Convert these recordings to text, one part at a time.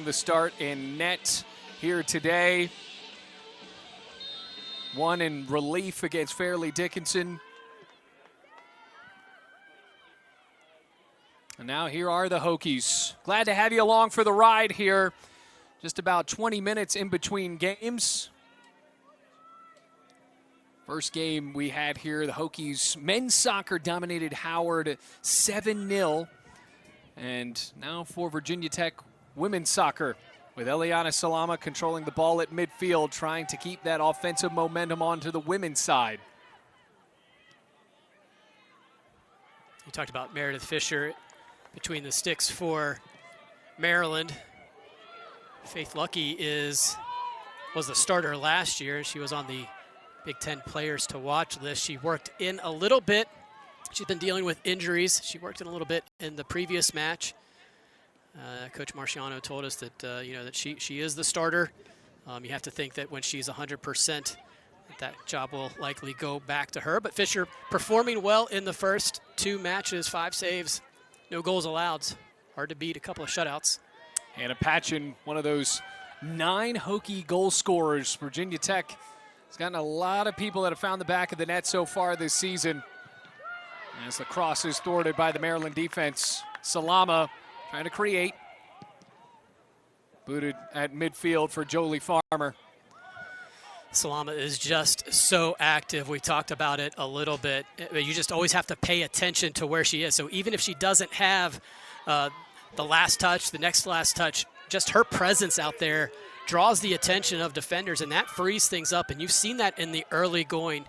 getting the start in net here today. One in relief against Fairleigh Dickinson. And now here are the Hokies. Glad to have you along for the ride here. Just about 20 minutes in between games. First game we had here, the Hokies men's soccer dominated Howard 7-0. And now for Virginia Tech women's soccer, with Eliana Salama controlling the ball at midfield, trying to keep that offensive momentum onto the women's side. You talked about Meredith Fisher between the sticks for Maryland. Faith Lucky was the starter last year. She was on the Big Ten players to watch list. She worked in a little bit. She's been dealing with injuries. She worked in a little bit in the previous match. Coach Marciano told us that that she is the starter. You have to think that when she's 100%, that job will likely go back to her. But Fisher performing well in the first 2 matches, 5 saves, no goals allowed. Hard to beat, a couple of shutouts. Hannah Patchen, one of those 9 Hokie goal scorers. Virginia Tech has gotten a lot of people that have found the back of the net so far this season. As the cross is thwarted by the Maryland defense. Salama trying to create. Booted at midfield for Jolie Farmer. Salama is just so active. We talked about it a little bit. You just always have to pay attention to where she is. So even if she doesn't have the last touch, the next last touch, just her presence out there draws the attention of defenders, and that frees things up. And you've seen that in the early going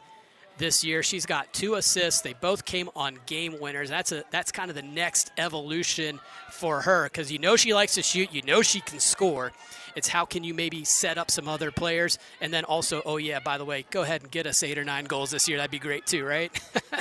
this year. She's got 2 assists. They both came on game winners. That's kind of the next evolution for her, because you know she likes to shoot. You know she can score. It's how can you maybe set up some other players, and then also, oh yeah, by the way, go ahead and get us 8 or 9 goals this year. That'd be great too, right?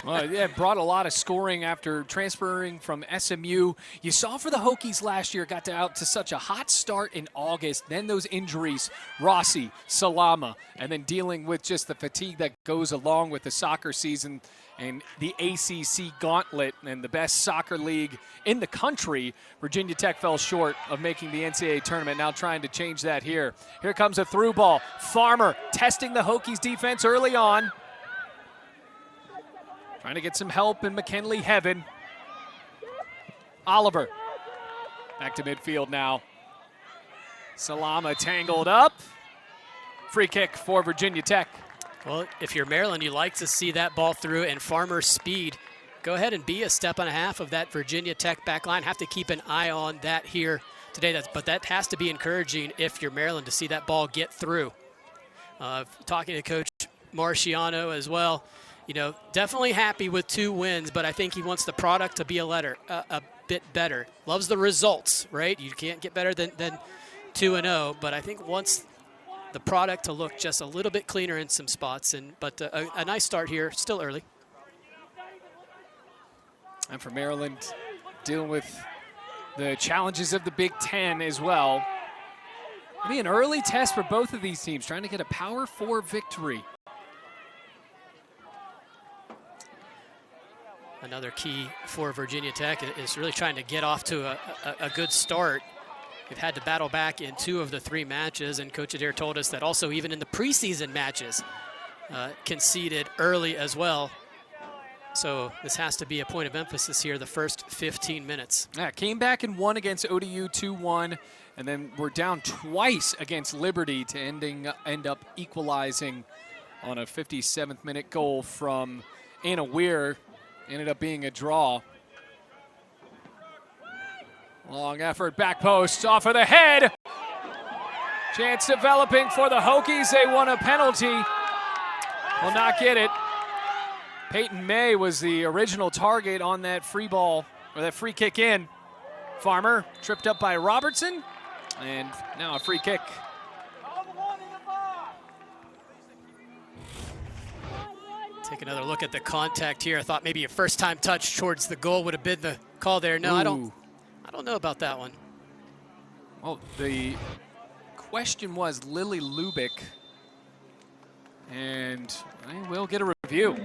Well, yeah, brought a lot of scoring after transferring from SMU. You saw for the Hokies last year, got out to such a hot start in August, then those injuries, Rossi, Salama, and then dealing with just the fatigue that goes along with the soccer season and the ACC gauntlet and the best soccer league in the country. Virginia Tech fell short of making the NCAA tournament, now trying to change that here. Here comes a through ball. Farmer testing the Hokies defense early on. Trying to get some help in McKinley Heaven. Oliver back to midfield now. Salama tangled up. Free kick for Virginia Tech. Well, if you're Maryland, you like to see that ball through, and Farmer's speed. Go ahead and be a step and a half of that Virginia Tech back line. Have to keep an eye on that here today. But that has to be encouraging if you're Maryland to see that ball get through. Talking to Coach Marciano as well, definitely happy with 2 wins, but I think he wants the product to be a bit better. Loves the results, right? You can't get better than 2-0, but I think wants the product to look just a little bit cleaner in some spots. But a nice start here, still early. And for Maryland, dealing with the challenges of the Big Ten as well. It'll be an early test for both of these teams, trying to get a Power 4 victory. Another key for Virginia Tech is really trying to get off to a good start. They've had to battle back in 2 of the 3 matches, and Coach Adair told us that also even in the preseason matches, conceded early as well. So this has to be a point of emphasis here, the first 15 minutes. Yeah, came back and won against ODU 2-1, and then we're down twice against Liberty to end up equalizing on a 57th minute goal from Anna Weir. Ended up being a draw. Long effort, back post, off of the head. Chance developing for the Hokies. They won a penalty. Will not get it. Peyton May was the original target on that free ball, or that free kick in. Farmer tripped up by Robertson, and now a free kick. Take another look at the contact here. I thought maybe a first-time touch towards the goal would have been the call there. No, I don't know about that one. Well, the question was Lily Lubick, and I will get a review.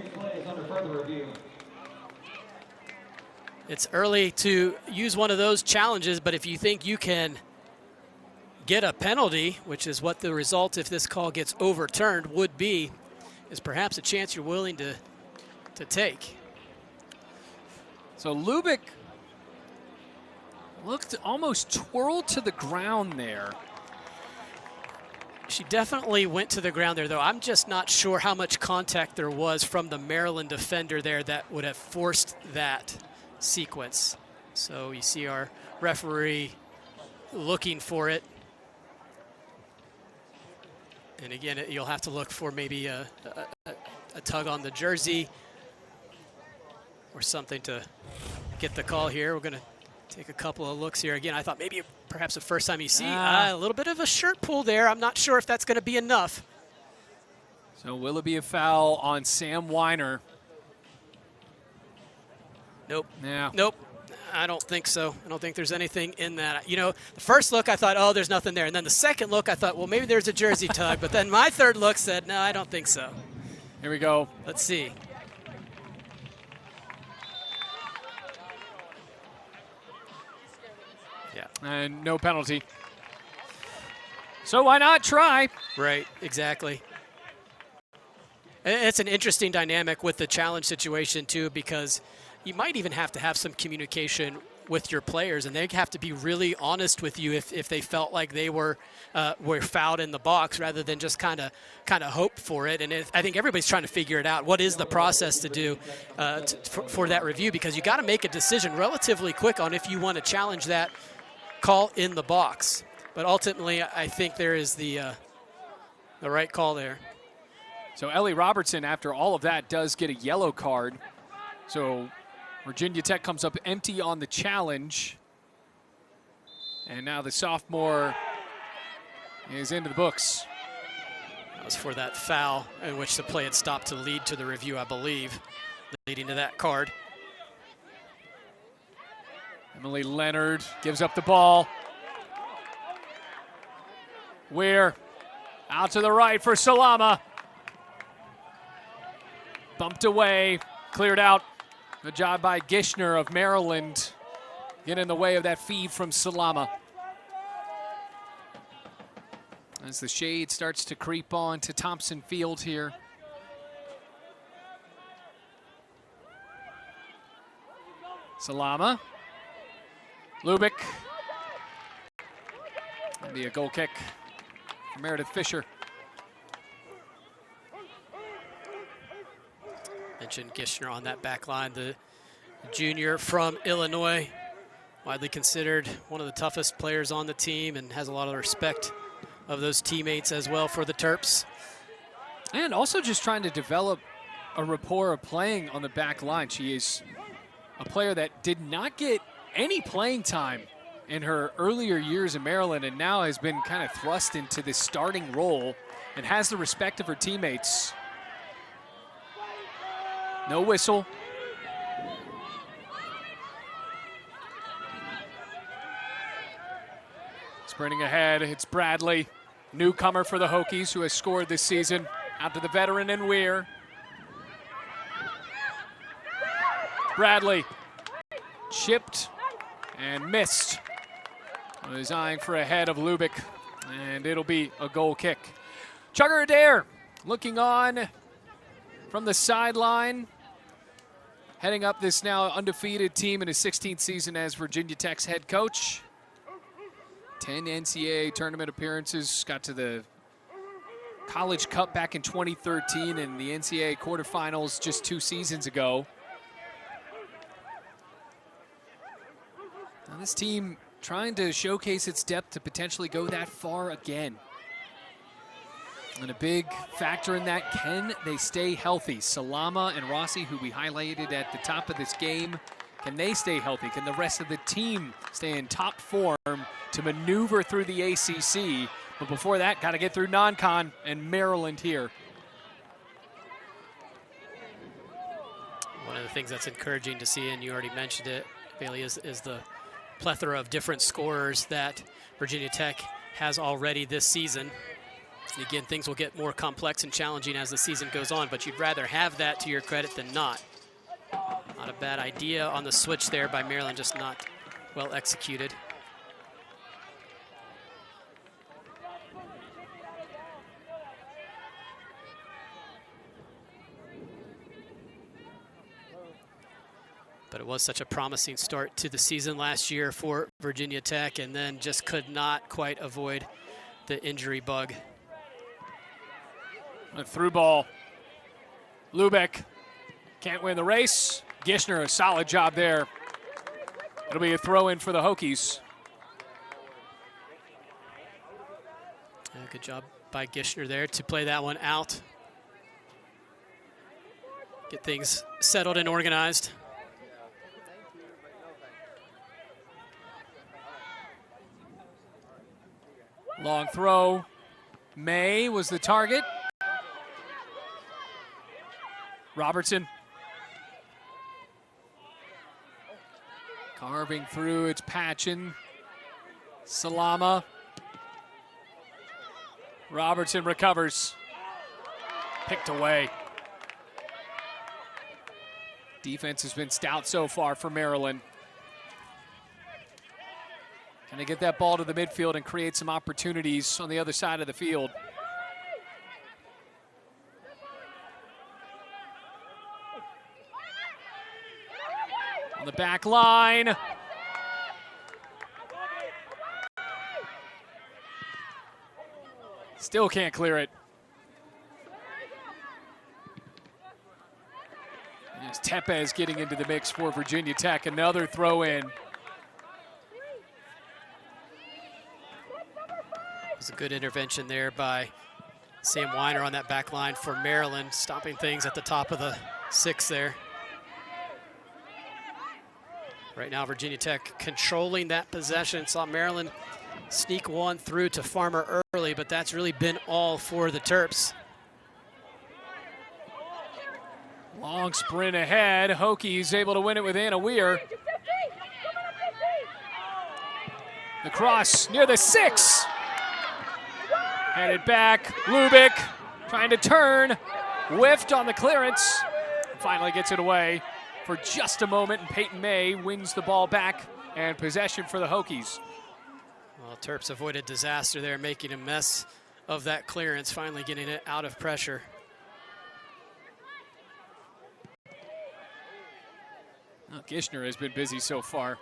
It's early to use one of those challenges, but if you think you can get a penalty, which is what the result, if this call gets overturned, would be, is perhaps a chance you're willing to take. So Lubick looked almost twirled to the ground there. She definitely went to the ground there, though. I'm just not sure how much contact there was from the Maryland defender there that would have forced that sequence. So you see our referee looking for it. And again, you'll have to look for maybe a tug on the jersey or something to get the call here. We're going to take a couple of looks here. Again, I thought maybe perhaps the first time you see a little bit of a shirt pull there. I'm not sure if that's going to be enough. So will it be a foul on Sam Weiner? Nope. Yeah. Nope. I don't think so. I don't think there's anything in that. You know, the first look I thought, oh, there's nothing there. And then the second look I thought, well, maybe there's a jersey tug. But then my third look said, no, I don't think so. Here we go. Let's see. Yeah. And no penalty. So why not try? Right, exactly. It's an interesting dynamic with the challenge situation, too, because you might even have to have some communication with your players, and they have to be really honest with you if they felt like they were fouled in the box rather than just kind of hope for it. And I think everybody's trying to figure it out. What is the process to do for that review? Because you got to make a decision relatively quick on if you want to challenge that call in the box. But ultimately, I think there is the right call there. So Ellie Robertson, after all of that, does get a yellow card. So Virginia Tech comes up empty on the challenge. And now the sophomore is into the books. That was for that foul in which the play had stopped to lead to the review, I believe, leading to that card. Emily Leonard gives up the ball. Weir out to the right for Salama. Bumped away, cleared out. Good job by Gishner of Maryland. Get in the way of that feed from Salama. As the shade starts to creep on to Thompson Field here. Salama. Lubick. That'll be a goal kick for Meredith Fisher. Mentioned Gishner on that back line, the junior from Illinois, widely considered one of the toughest players on the team and has a lot of respect of those teammates as well for the Terps. And also just trying to develop a rapport of playing on the back line. She is a player that did not get any playing time in her earlier years in Maryland and now has been kind of thrust into this starting role and has the respect of her teammates. No whistle. Sprinting ahead, it's Bradley, newcomer for the Hokies, who has scored this season. Out to the veteran and Weir. Bradley chipped and missed. Was eyeing for a head of Lubick, and it'll be a goal kick. Chugger Adair looking on from the sideline, heading up this now undefeated team in his 16th season as Virginia Tech's head coach. 10 NCAA tournament appearances, got to the College Cup back in 2013 and the NCAA quarterfinals just 2 seasons ago. Now this team trying to showcase its depth to potentially go that far again. And a big factor in that, can they stay healthy? Salama and Rossi, who we highlighted at the top of this game, can they stay healthy? Can the rest of the team stay in top form to maneuver through the ACC? But before that, got to get through non-con and Maryland here. One of the things that's encouraging to see, and you already mentioned it, Bailey, is the plethora of different scorers that Virginia Tech has already this season. And again, things will get more complex and challenging as the season goes on, but you'd rather have that to your credit than not. Not a bad idea on the switch there by Maryland, just not well executed. But it was such a promising start to the season last year for Virginia Tech, and then just could not quite avoid the injury bug. A through ball. Lubeck can't win the race. Gishner, a solid job there. It'll be a throw in for the Hokies. Good job by Gishner there to play that one out. Get things settled and organized. Long throw. May was the target. Robertson. Carving through, it's Patchen. Salama. Robertson recovers. Picked away. Defense has been stout so far for Maryland. Can they get that ball to the midfield and create some opportunities on the other side of the field? On the back line. Still can't clear it. There's Tepes getting into the mix for Virginia Tech. Another throw in. It was a good intervention there by Sam Weiner on that back line for Maryland, stopping things at the top of the 6 there. Right now, Virginia Tech controlling that possession. Saw Maryland sneak one through to Farmer early, but that's really been all for the Terps. Long sprint ahead. Hokies able to win it with Anna Weir. The cross near the 6. Headed back. Lubeck trying to turn. Whiffed on the clearance. Finally gets it away for just a moment, and Peyton May wins the ball back and possession for the Hokies. Well, Terps avoided disaster there, making a mess of that clearance, finally getting it out of pressure. Well, Gishner has been busy so far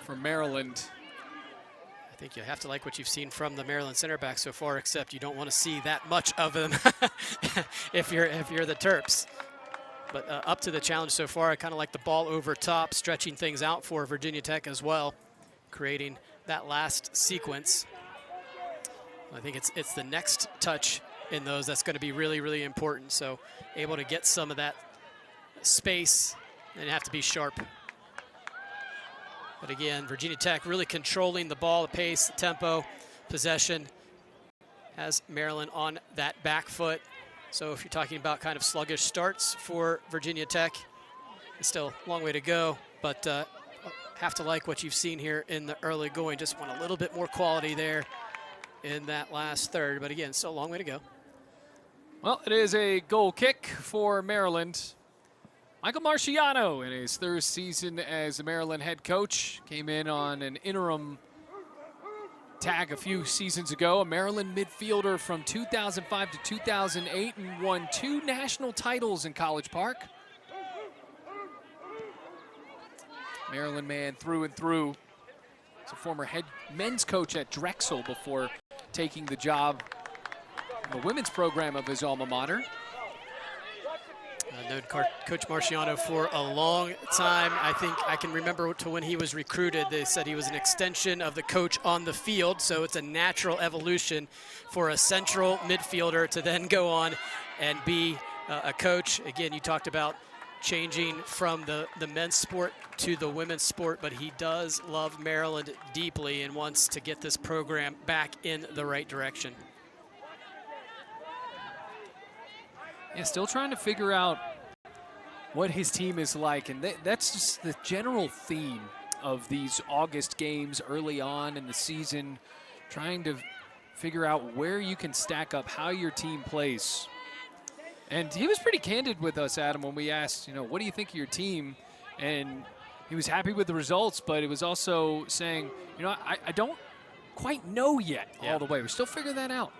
for Maryland. I think you have to like what you've seen from the Maryland center back so far, except you don't want to see that much of them if you're the Terps. But up to the challenge so far, I kind of like the ball over top, stretching things out for Virginia Tech as well, creating that last sequence. I think it's the next touch in those that's going to be really, really important. So able to get some of that space and have to be sharp. But again, Virginia Tech really controlling the ball, the pace, the tempo, possession, has Maryland on that back foot. So if you're talking about kind of sluggish starts for Virginia Tech, it's still a long way to go, but have to like what you've seen here in the early going. Just want a little bit more quality there in that last third, but again, still a long way to go. Well, it is a goal kick for Maryland. Michael Marciano, in his third season as the Maryland head coach, came in on an interim tag a few seasons ago, a Maryland midfielder from 2005 to 2008, and won 2 national titles in College Park. Maryland man through and through. He's a former head men's coach at Drexel before taking the job in the women's program of his alma mater. Known Coach Marciano for a long time. I think I can remember to when he was recruited, they said he was an extension of the coach on the field, so it's a natural evolution for a central midfielder to then go on and be a coach. Again, you talked about changing from the men's sport to the women's sport, but he does love Maryland deeply and wants to get this program back in the right direction. Yeah, still trying to figure out what his team is like, and that's just the general theme of these August games early on in the season, trying to figure out where you can stack up, how your team plays. And he was pretty candid with us, Adam, when we asked, what do you think of your team? And he was happy with the results, but it was also saying, I don't quite know yet all the way. We're still figuring that out.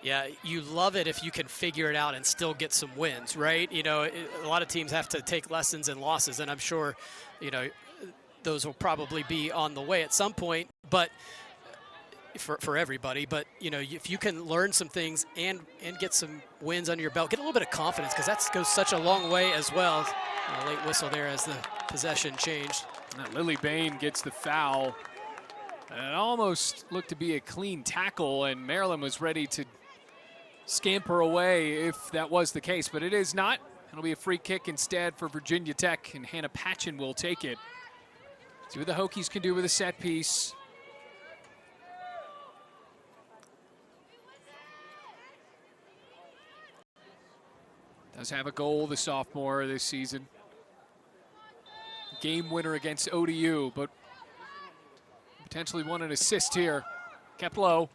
Yeah, you love it if you can figure it out and still get some wins, right? You know, a lot of teams have to take lessons and losses, and I'm sure, you know, those will probably be on the way at some point, but for everybody. But, you know, if you can learn some things and get some wins under your belt, get a little bit of confidence, because that goes such a long way as well. A late whistle there as the possession changed. And Lily Bain gets the foul. And it almost looked to be a clean tackle, and Maryland was ready to scamper away if that was the case, but it is not. It'll be a free kick instead for Virginia Tech, and Hannah Patchen will take it. See what the Hokies can do with a set piece. Does have a goal, the sophomore, this season. Game winner against ODU, but potentially won an assist here. Kept low.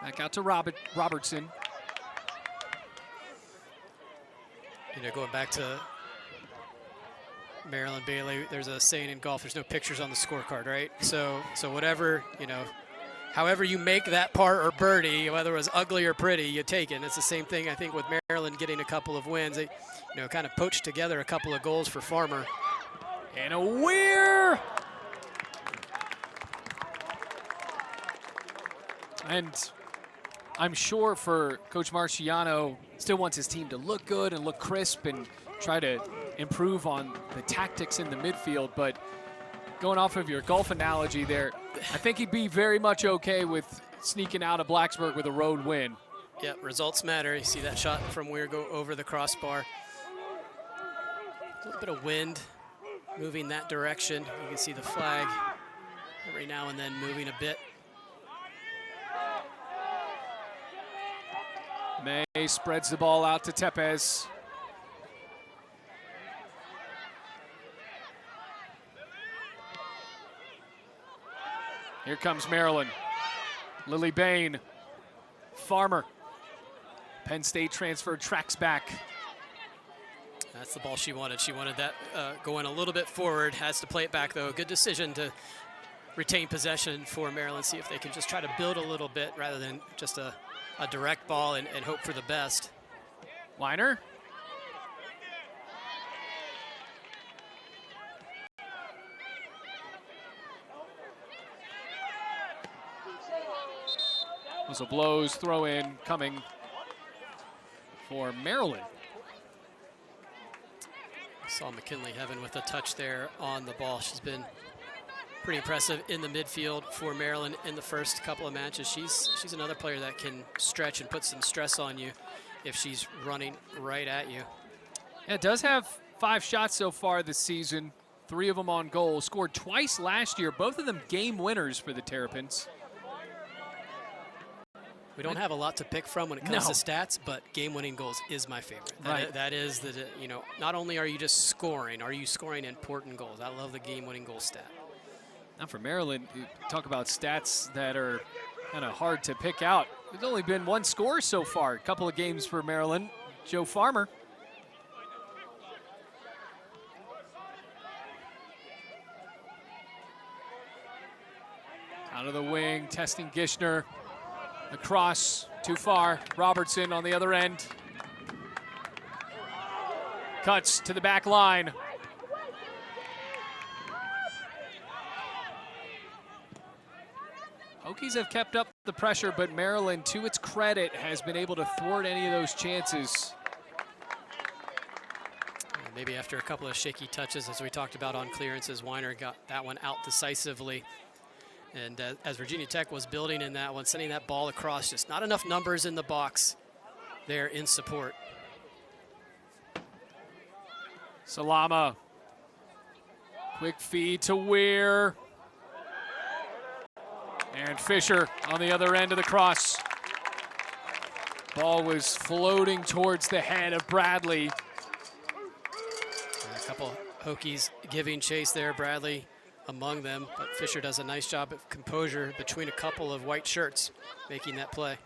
Back out to Robertson. You know, going back to Maryland Bailey, there's a saying in golf, there's no pictures on the scorecard, right? So whatever, you know, however you make that par or birdie, whether it was ugly or pretty, you take it. And it's the same thing, I think, with Maryland getting a couple of wins. They, you know, kind of poached together a couple of goals for Farmer. And a Weir! And I'm sure for Coach Marciano, still wants his team to look good and look crisp and try to improve on the tactics in the midfield. But going off of your golf analogy there, I think he'd be very much okay with sneaking out of Blacksburg with a road win. Yeah, results matter. You see that shot from Weir go over the crossbar. A little bit of wind moving that direction. You can see the flag every now and then moving a bit. May spreads the ball out to Tepes. Here comes Maryland. Lily Bain. Farmer. Penn State transfer tracks back. That's the ball she wanted. She wanted that going a little bit forward. Has to play it back, though. Good decision to retain possession for Maryland. See if they can just try to build a little bit rather than just a direct ball and hope for the best. Liner. Whistle blows, throw in coming for Maryland. Saw McKinley Heaven with a touch there on the ball. She's been pretty impressive in the midfield for Maryland in the first couple of matches. She's another player that can stretch and put some stress on you if she's running right at you. Yeah, it does have 5 shots so far this season, 3 of them on goal. Scored twice last year, both of them game winners for the Terrapins. We don't have a lot to pick from when it comes to stats, but game-winning goals is my favorite. That is the, you know, not only are you just scoring, are you scoring important goals? I love the game-winning goal stat. Now for Maryland, you talk about stats that are kind of hard to pick out. There's only been 1 score so far. A couple of games for Maryland. Joe Farmer. Out of the wing, testing Gishner. The cross, too far. Robertson on the other end. Cuts to the back line. Hokies have kept up the pressure, but Maryland, to its credit, has been able to thwart any of those chances. Maybe after a couple of shaky touches, as we talked about on clearances, Weiner got that one out decisively. And as Virginia Tech was building in that one, sending that ball across, just not enough numbers in the box there in support. Salama. Quick feed to Weir. And Fisher on the other end of the cross. Ball was floating towards the head of Bradley. And a couple Hokies giving chase there, Bradley among them, but Fisher does a nice job of composure between a couple of white shirts, making that play.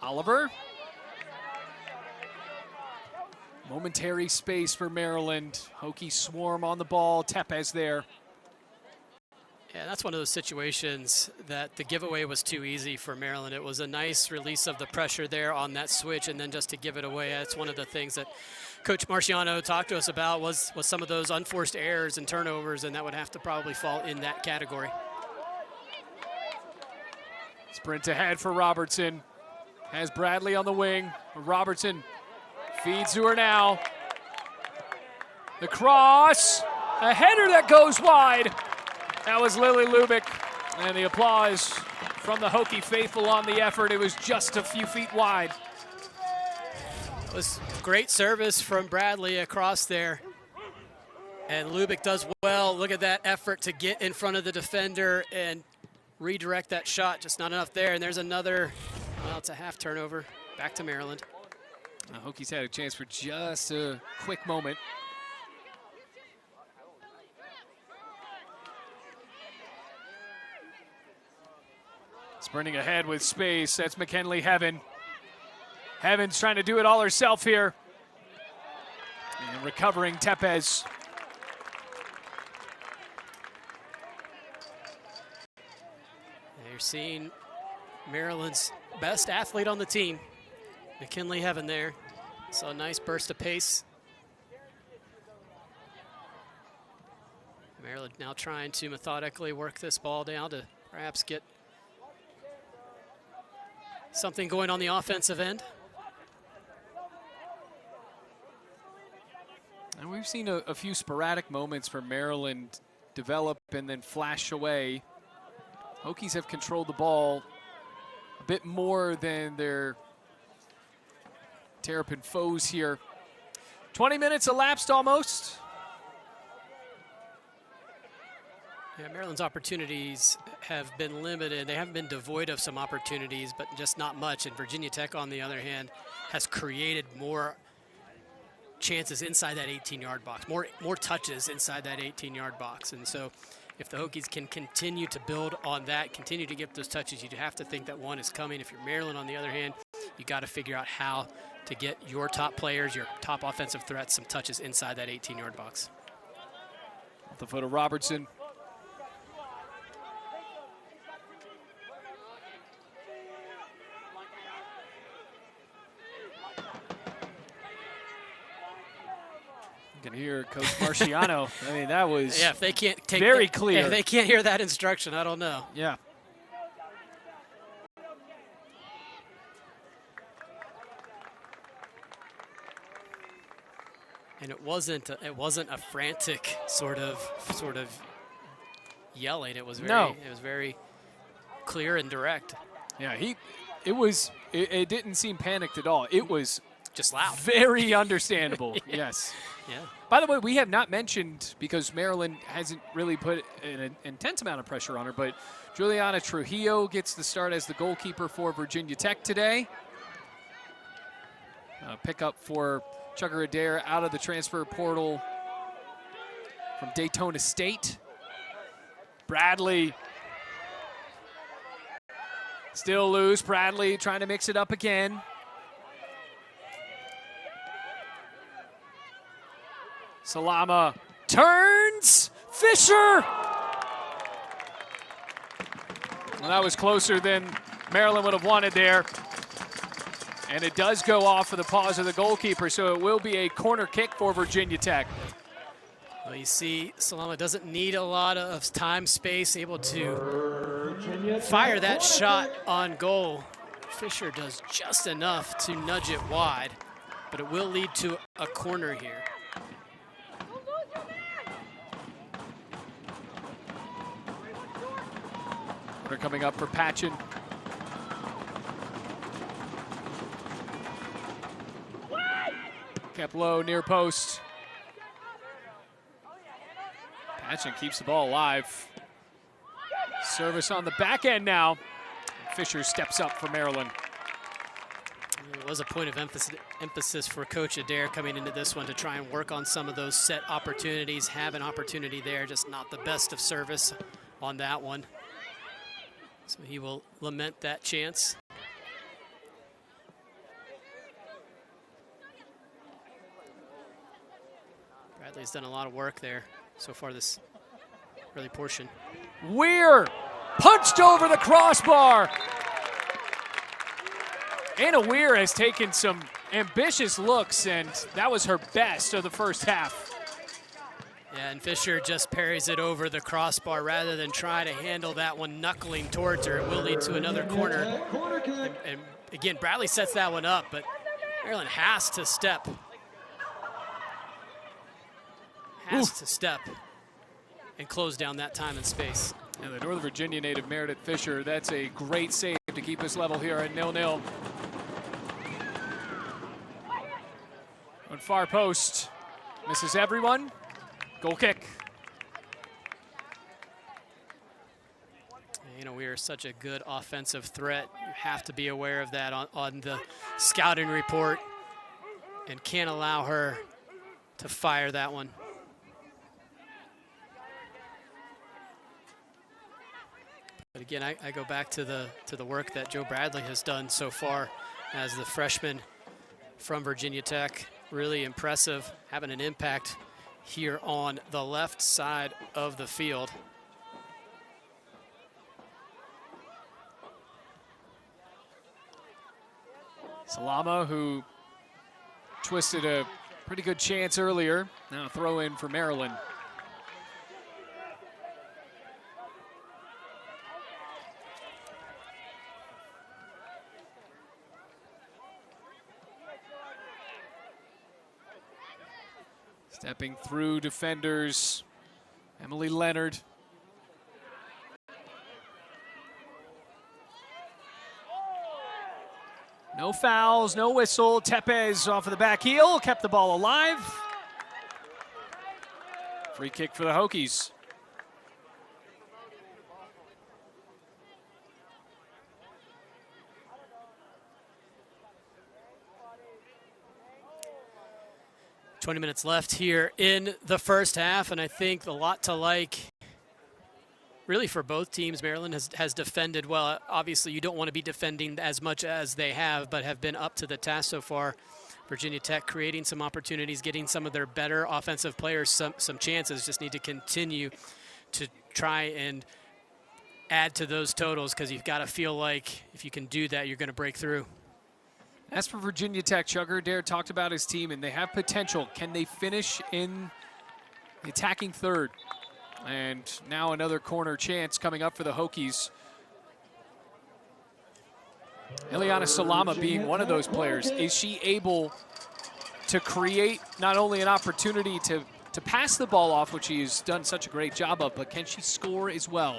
Oliver. Momentary space for Maryland. Hokies swarm on the ball. Tepes there. Yeah, that's one of those situations that the giveaway was too easy for Maryland. It was a nice release of the pressure there on that switch, and then just to give it away. That's one of the things that Coach Marciano talked to us about was some of those unforced errors and turnovers, and that would have to probably fall in that category. Sprint ahead for Robertson. Has Bradley on the wing. Robertson feeds to her now. The cross. A header that goes wide. That was Lily Lubick. And the applause from the Hokie faithful on the effort. It was just a few feet wide. It was great service from Bradley across there. And Lubick does well. Look at that effort to get in front of the defender and redirect that shot. Just not enough there. And there's another, well, it's a half turnover. Back to Maryland. Hokies had a chance for just a quick moment. Sprinting ahead with space. That's McKinley Heaven. Heaven's trying to do it all herself here. And recovering Tepes. You're seeing Maryland's best athlete on the team, McKinley Heaven there. So a nice burst of pace. Maryland now trying to methodically work this ball down to perhaps get something going on the offensive end. And we've seen a few sporadic moments for Maryland develop and then flash away. Hokies have controlled the ball a bit more than their Terrapin foes here. 20 minutes elapsed almost. Yeah, Maryland's opportunities have been limited. They haven't been devoid of some opportunities, but just not much. And Virginia Tech, on the other hand, has created more chances inside that 18-yard box, more touches inside that 18-yard box. And so if the Hokies can continue to build on that, continue to get those touches, you have to think that one is coming. If you're Maryland, on the other hand, you got to figure out how to get your top players, your top offensive threats, some touches inside that 18-yard box. Off the foot of Robertson. You can hear Coach Marciano. I mean, that was if they can't take very clear. If they can't hear that instruction, I don't know. Yeah. And it wasn't a frantic sort of yelling. It was very clear and direct. Yeah, it didn't seem panicked at all. It was just loud. Very understandable. Yes. Yeah. By the way, we have not mentioned, because Maryland hasn't really put an intense amount of pressure on her, but Juliana Trujillo gets the start as the goalkeeper for Virginia Tech today. Pickup for Chugger Adair out of the transfer portal from Daytona State. Bradley still loose. Bradley trying to mix it up again. Salama turns. Fisher! Well, that was closer than Maryland would have wanted there. And it does go off for the paws of the goalkeeper, so it will be a corner kick for Virginia Tech. Well, you see, Salama doesn't need a lot of time, space, able to fire that shot on goal. Fisher does just enough to nudge it wide, but it will lead to a corner here. They're coming up for Patchen. Kept low, near post. Patchen keeps the ball alive. Service on the back end now. Fisher steps up for Maryland. It was a point of emphasis for Coach Adair coming into this one to try and work on some of those set opportunities, have an opportunity there, just not the best of service on that one. So he will lament that chance. Bradley's done a lot of work there so far this early portion. Weir punched over the crossbar. Anna Weir has taken some ambitious looks, and that was her best of the first half. Yeah, and Fisher just parries it over the crossbar rather than try to handle that one knuckling towards her. It will lead to another corner. And again, Bradley sets that one up, but Maryland has to step. To step and close down that time and space. And the Northern Virginia native Meredith Fisher, that's a great save to keep us level here at 0-0. On far post, misses everyone. Goal kick. You know, we are such a good offensive threat. You have to be aware of that on the scouting report and can't allow her to fire that one. But again, I go back to the work that Joe Bradley has done so far as the freshman from Virginia Tech. Really impressive, having an impact here on the left side of the field. Salama, who twisted a pretty good chance earlier, now throw in for Maryland. Stepping through defenders, Emily Leonard. No fouls, no whistle. Tepes off of the back heel, kept the ball alive. Free kick for the Hokies. .20 minutes left here in the first half, and I think a lot to like really for both teams. Maryland has defended well. Obviously, you don't want to be defending as much as they have, but have been up to the task so far. Virginia Tech creating some opportunities, getting some of their better offensive players some chances. Just need to continue to try and add to those totals, because you've got to feel like if you can do that, you're going to break through. As for Virginia Tech, Chuck Adair talked about his team, and they have potential. Can they finish in the attacking third? And now another corner chance coming up for the Hokies. Eliana Salama being one of those players. Is she able to create not only an opportunity to pass the ball off, which she's done such a great job of, but can she score as well?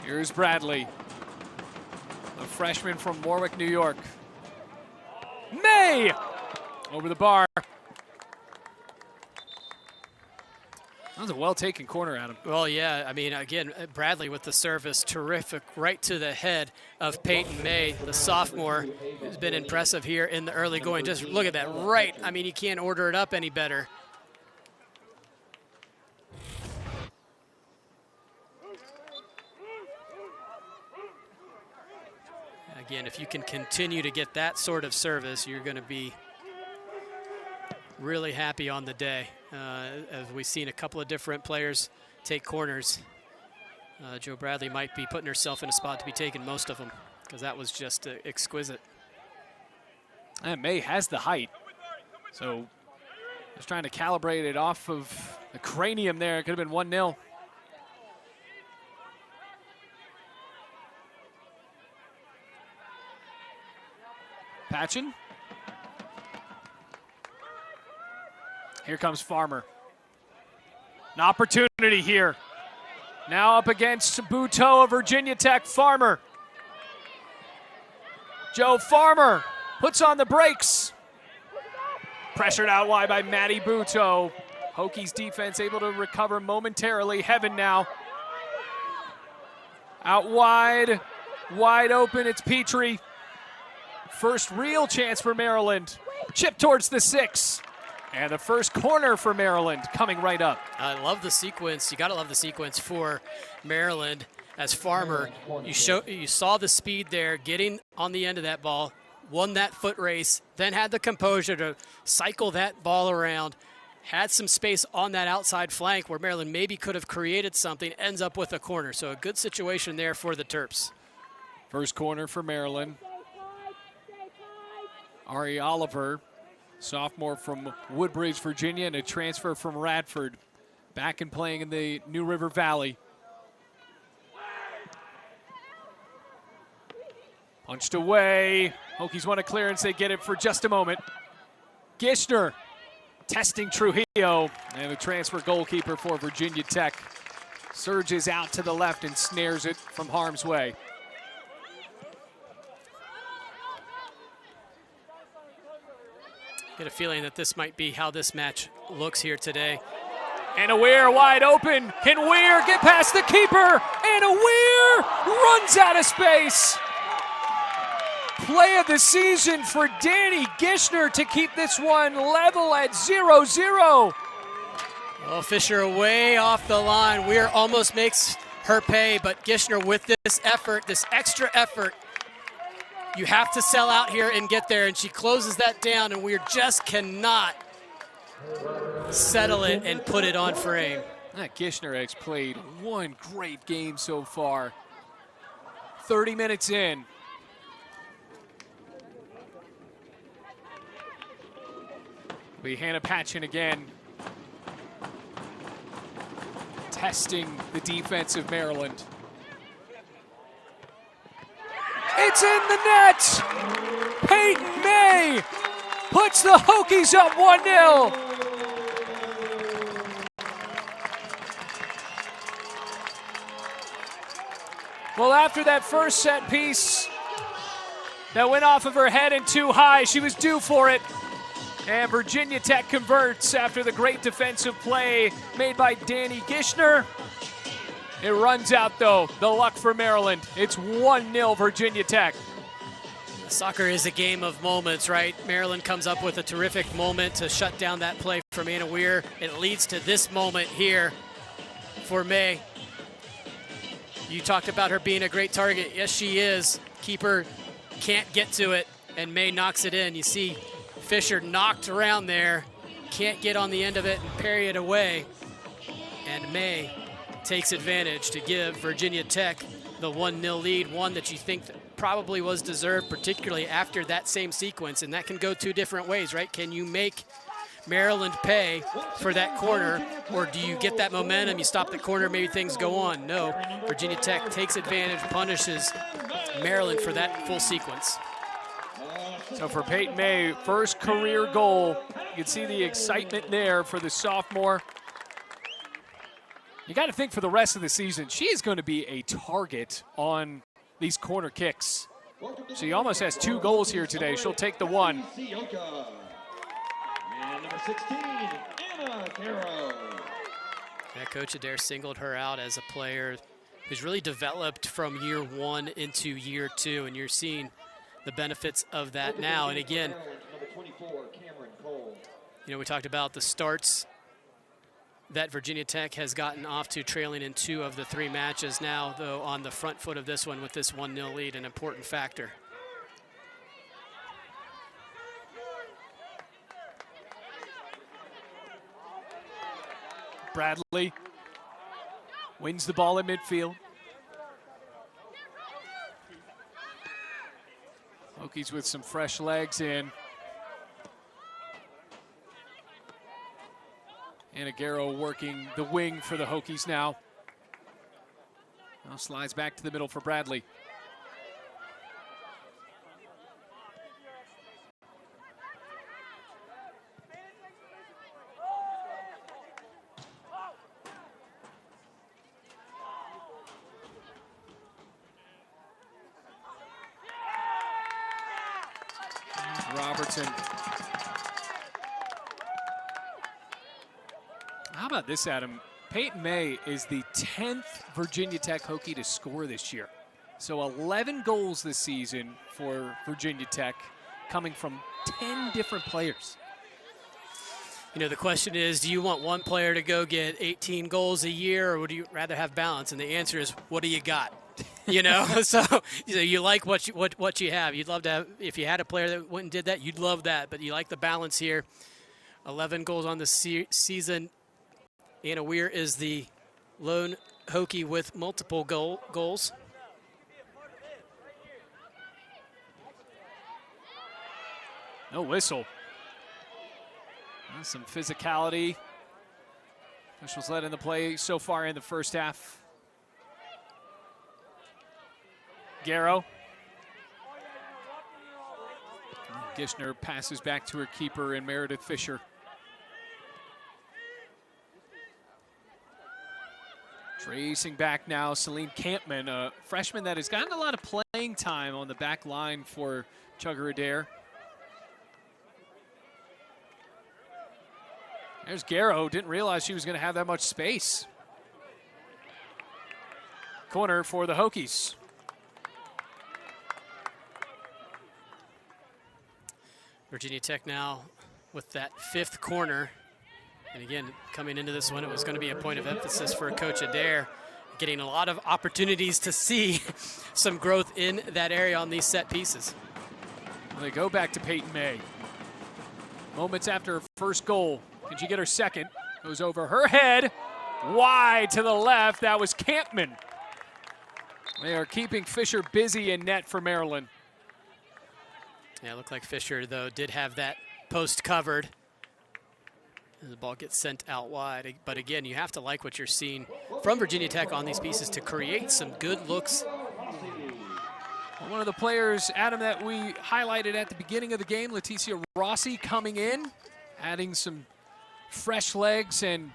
Here's Bradley, a freshman from Warwick, New York. May! Over the bar. That was a well-taken corner, Adam. Well, yeah, I mean, again, Bradley with the service, terrific, right to the head of Peyton May, the sophomore, who's been impressive here in the early going. Just look at that, right. I mean, you can't order it up any better. Again, if you can continue to get that sort of service, you're going to be really happy on the day. As we've seen a couple of different players take corners, Joe Bradley might be putting herself in a spot to be taking most of them, because that was just exquisite. And May has the height, so just trying to calibrate it off of the cranium there. It could have been 1-0. Patchen. Here comes Farmer. An opportunity here. Now up against Buteau of Virginia Tech. Farmer. Joe Farmer puts on the brakes. Pressured out wide by Maddie Buteau. Hokies defense able to recover momentarily. Heaven now. Out wide. Wide open. It's Petrie. First real chance for Maryland. Chip towards the 6. And the first corner for Maryland coming right up. I love the sequence. You got to love the sequence for Maryland as Farmer. You saw the speed there, getting on the end of that ball, won that foot race, then had the composure to cycle that ball around, had some space on that outside flank where Maryland maybe could have created something, ends up with a corner. So a good situation there for the Terps. First corner for Maryland. Ari Oliver, sophomore from Woodbridge, Virginia, and a transfer from Radford, back and playing in the New River Valley. Punched away. Hokies want a clearance. They get it for just a moment. Gishner testing Trujillo, and the transfer goalkeeper for Virginia Tech surges out to the left and snares it from harm's way. Get a feeling that this might be how this match looks here today. And Weir wide open. Can Weir get past the keeper? And Weir runs out of space. Play of the season for Danny Gishner to keep this one level at 0-0. Oh, Fisher way off the line. Weir almost makes her pay, but Gishner with this effort, this extra effort, you have to sell out here and get there, and she closes that down, and Weir just cannot settle it and put it on frame. That Gishner has played one great game so far. 30 minutes in. We Hannah Patchen again, testing the defense of Maryland. It's in the net! Peyton May puts the Hokies up 1-0. Well, after that first set piece that went off of her head and too high, she was due for it. And Virginia Tech converts after the great defensive play made by Danny Gishner. It runs out, though. The luck for Maryland. It's 1-0 Virginia Tech. Soccer is a game of moments, right? Maryland comes up with a terrific moment to shut down that play from Anna Weir. It leads to this moment here for May. You talked about her being a great target. Yes, she is. Keeper can't get to it, and May knocks it in. You see Fisher knocked around there, can't get on the end of it and parry it away. And May takes advantage to give Virginia Tech the 1-0 lead, one that you think probably was deserved, particularly after that same sequence. And that can go two different ways, right? Can you make Maryland pay for that corner, or do you get that momentum, you stop the corner, maybe things go on? No, Virginia Tech takes advantage, punishes Maryland for that full sequence. So for Peyton May, first career goal. You can see the excitement there for the sophomore. You got to think for the rest of the season, she is going to be a target on these corner kicks. She almost has 2 goals here today. She'll take the one. And number 16, Anna Caro. Yeah, Coach Adair singled her out as a player who's really developed from year 1 into year 2, and you're seeing the benefits of that now. And again, you know, we talked about the starts that Virginia Tech has gotten off to, trailing in 2 of the 3 matches. Now, though, on the front foot of this one with this 1-0 lead, an important factor. Bradley wins the ball in midfield. Hokies with some fresh legs in. Anagaro working the wing for the Hokies now. Now slides back to the middle for Bradley. Robertson. How about this, Adam? Peyton May is the 10th Virginia Tech Hokie to score this year. So 11 goals this season for Virginia Tech, coming from 10 different players. You know, the question is, do you want one player to go get 18 goals a year, or would you rather have balance? And the answer is, what do you got? You know, so you like what you have. You'd love to have, if you had a player that went and did that, you'd love that. But you like the balance here. 11 goals on the season. Anna Weir is the lone Hokie with multiple goals. No whistle. Some physicality. Officials led in the play so far in the first half. Garrow. Gishner passes back to her keeper in Meredith Fisher. Tracing back now, Celine Campman, a freshman that has gotten a lot of playing time on the back line for Chugger Adair. There's Garrow, didn't realize she was going to have that much space. Corner for the Hokies. Virginia Tech now with that 5th corner. And again, coming into this one, it was going to be a point of emphasis for Coach Adair, getting a lot of opportunities to see some growth in that area on these set pieces. Well, they go back to Peyton May. Moments after her first goal. Can she get her second? Goes over her head, wide to the left. That was Campman. They are keeping Fisher busy in net for Maryland. Yeah, it looked like Fisher, though, did have that post covered. And the ball gets sent out wide. But again, you have to like what you're seeing from Virginia Tech on these pieces to create some good looks. Well, one of the players, Adam, that we highlighted at the beginning of the game, Leticia Rossi, coming in, adding some fresh legs and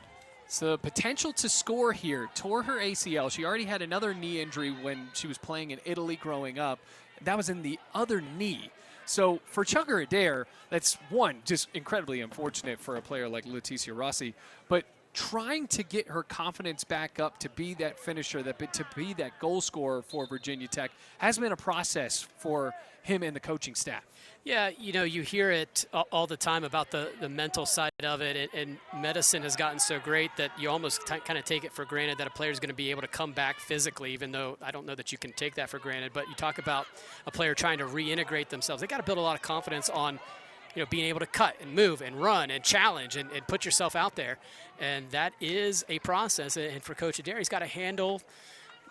the potential to score here. Tore her ACL. She already had another knee injury when she was playing in Italy growing up. That was in the other knee. So for Chugger Adair, that's one, just incredibly unfortunate for a player like Leticia Rossi, but trying to get her confidence back up to be that finisher, to be that goal scorer for Virginia Tech has been a process for him and the coaching staff. Yeah, you know, you hear it all the time about the mental side of it, and medicine has gotten so great that you almost kind of take it for granted that a player is going to be able to come back physically, even though I don't know that you can take that for granted. But you talk about a player trying to reintegrate themselves. They got to build a lot of confidence on, you know, being able to cut and move and run and challenge and put yourself out there. And that is a process. And for Coach Adair, he's got to handle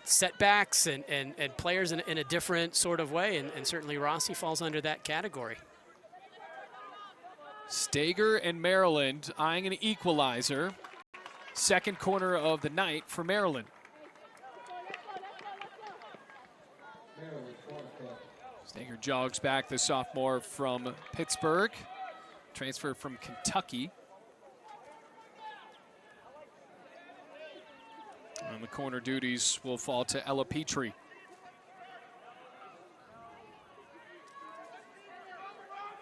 setbacks and players in a different sort of way, and certainly Rossi falls under that category. Stager and Maryland eyeing an equalizer. Second corner of the night for Maryland. Stager jogs back, the sophomore from Pittsburgh, transferred from Kentucky. And the corner duties will fall to Ella Petrie.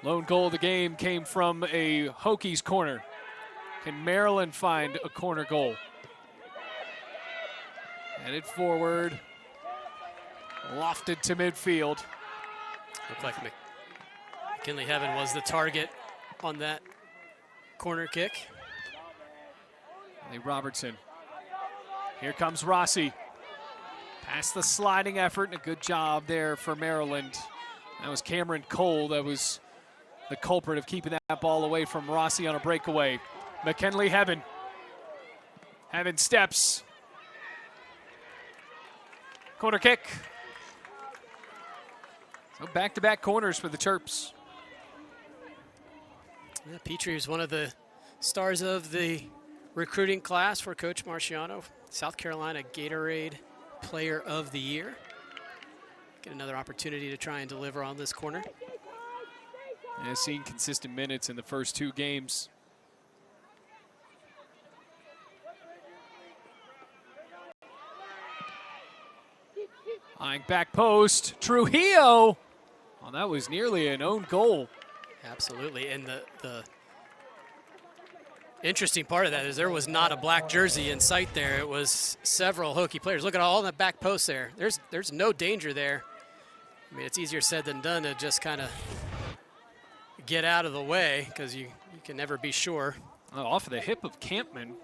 Lone goal of the game came from a Hokies corner. Can Maryland find a corner goal? Headed forward, lofted to midfield. Looked like McKinley Heaven was the target on that corner kick. Lee Robertson. Here comes Rossi. Past the sliding effort, and a good job there for Maryland. That was Cameron Cole that was the culprit of keeping that ball away from Rossi on a breakaway. McKinley Heaven. Heaven steps. Corner kick. So back-to-back corners for the Terps. Yeah, Petrie is one of the stars of the recruiting class for Coach Marciano. South Carolina Gatorade Player of the Year. Get another opportunity to try and deliver on this corner. Yeah, seeing consistent minutes in the first 2 games. Eyeing back post, Trujillo. Oh, that was nearly an own goal. Absolutely, and the interesting part of that is there was not a black jersey in sight there. It was several Hokie players. Look at all that back post there. There's no danger there. I mean, it's easier said than done to just kind of get out of the way because you can never be sure. Oh, off of the hip of Campman.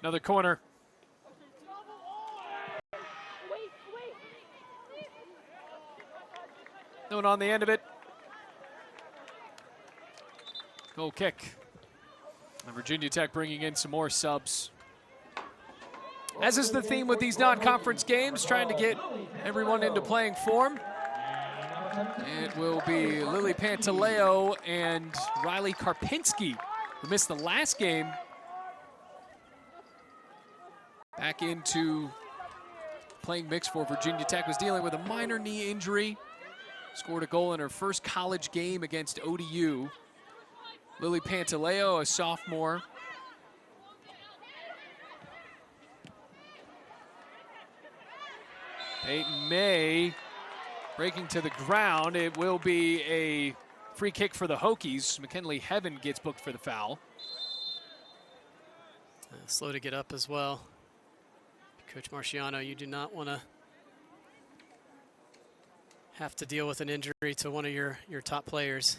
Another corner. No one on the end of it. Goal kick. And Virginia Tech bringing in some more subs. As is the theme with these non-conference games, trying to get everyone into playing form. It will be Lily Pantaleo and Riley Karpinski, who missed the last game, back into playing mix for Virginia Tech. Was dealing with a minor knee injury. Scored a goal in her first college game against ODU. Lily Pantaleo, a sophomore. Peyton May breaking to the ground. It will be a free kick for the Hokies. McKinley Heaven gets booked for the foul. Slow to get up as well. Coach Marciano, you do not want to have to deal with an injury to one of your top players.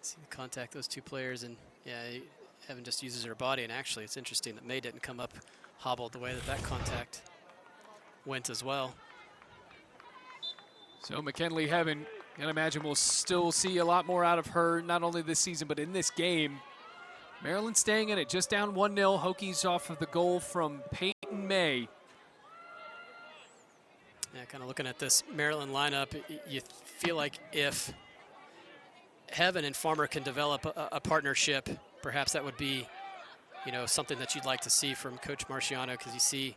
See the contact, those two players, and yeah, Heaven just uses her body, and actually it's interesting that May didn't come up hobbled the way that contact went as well. So McKinley Heaven, I imagine we'll still see a lot more out of her, not only this season, but in this game. Maryland staying in it, just down 1-0. Hokies off of the goal from Peyton May. Yeah, kind of looking at this Maryland lineup, you feel like if Heaven and Farmer can develop a partnership, perhaps that would be, you know, something that you'd like to see from Coach Marciano, because you see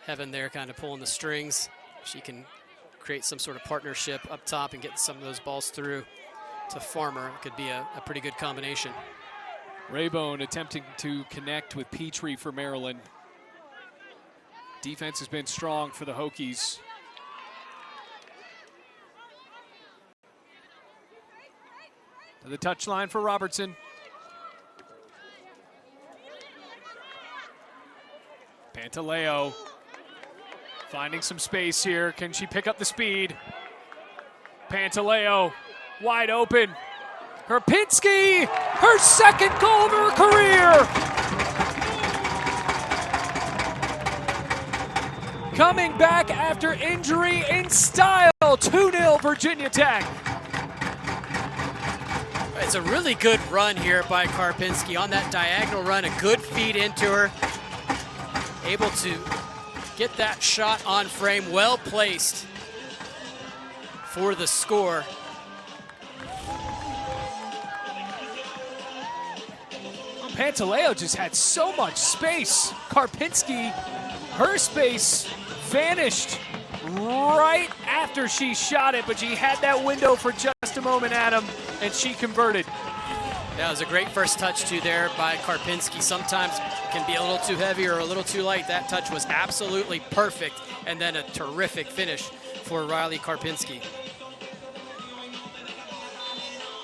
Heaven there kind of pulling the strings. She can create some sort of partnership up top and get some of those balls through to Farmer. It could be a pretty good combination. Raybone attempting to connect with Petrie for Maryland. Defense has been strong for the Hokies. To the touchline for Robertson. Pantaleo finding some space here. Can she pick up the speed? Pantaleo wide open. Karpinski, her second goal of her career. Coming back after injury in style, 2-0 Virginia Tech. It's a really good run here by Karpinski on that diagonal run, a good feed into her. Able to get that shot on frame, well placed for the score. Pantaleo just had so much space. Karpinski, her space vanished right after she shot it, but she had that window for just a moment, Adam, and she converted. That was a great first touch too there by Karpinski. Sometimes it can be a little too heavy or a little too light. That touch was absolutely perfect, and then a terrific finish for Riley Karpinski.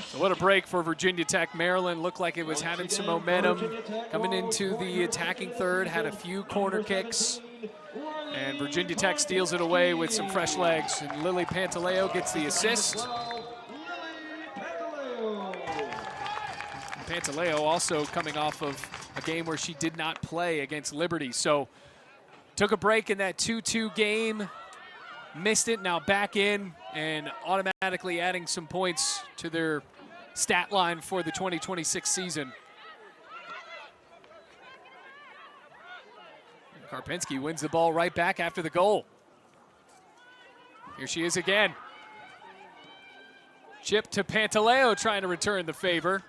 So what a break for Virginia Tech. Maryland looked like it was having some momentum coming into the attacking third, had a few corner kicks, and Virginia Tech steals it away with some fresh legs, and Lily Pantaleo gets the assist. Pantaleo also coming off of a game where she did not play against Liberty, so took a break in that 2-2 game, missed it, now back in, and automatically adding some points to their stat line for the 2026 season. Karpinski wins the ball right back after the goal. Here she is again. Chip to Pantaleo trying to return the favor.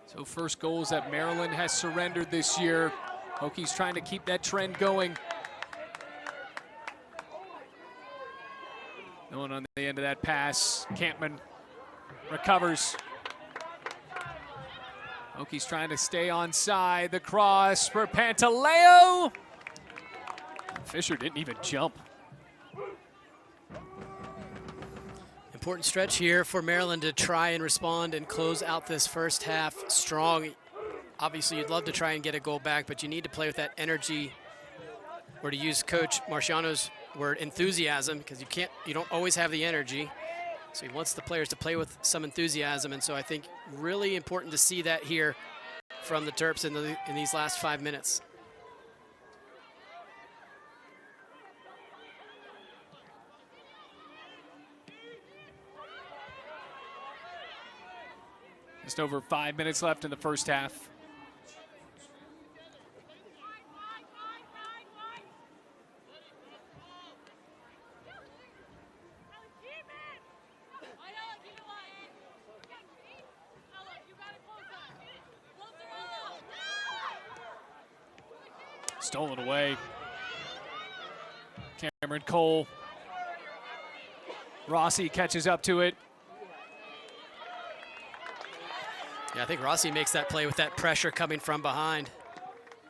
So first goals that Maryland has surrendered this year. Hokies trying to keep that trend going. No one on the end of that pass. Campman recovers. Hokies trying to stay onside. The cross for Pantaleo. Fisher didn't even jump. Important stretch here for Maryland to try and respond and close out this first half strong. Obviously, you'd love to try and get a goal back, but you need to play with that energy, or to use Coach Marciano's word, enthusiasm, because you don't always have the energy. So he wants the players to play with some enthusiasm, and so I think really important to see that here from the Terps in these last 5 minutes. Just over 5 minutes left in the first half. Stolen away. Cameron Cole. Rossi catches up to it. Yeah, I think Rossi makes that play with that pressure coming from behind,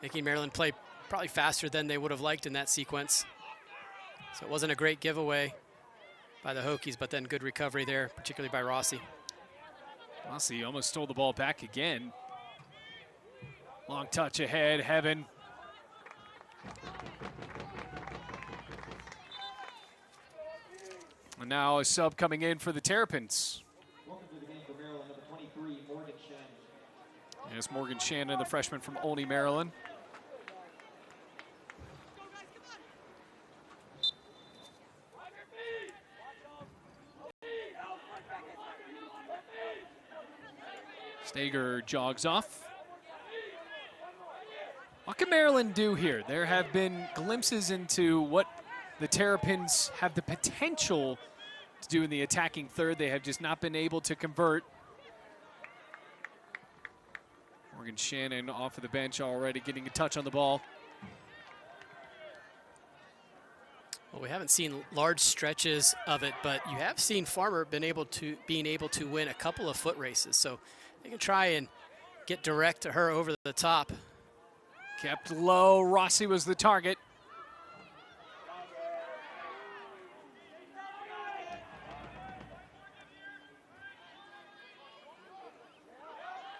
making Maryland play probably faster than they would have liked in that sequence. So it wasn't a great giveaway by the Hokies, but then good recovery there, particularly by Rossi. Rossi almost stole the ball back again. Long touch ahead, Heaven. And now a sub coming in for the Terrapins. Welcome to the game for Maryland, number 23, Morgan Shannon. Yes, Morgan Shannon, the freshman from Olney, Maryland. Stager jogs off. What can Maryland do here? There have been glimpses into what the Terrapins have the potential to do in the attacking third. They have just not been able to convert. Morgan Shannon off of the bench already, getting a touch on the ball. Well, we haven't seen large stretches of it, but you have seen Farmer being able to win a couple of foot races. So they can try and get direct to her over the top. Kept low. Rossi was the target.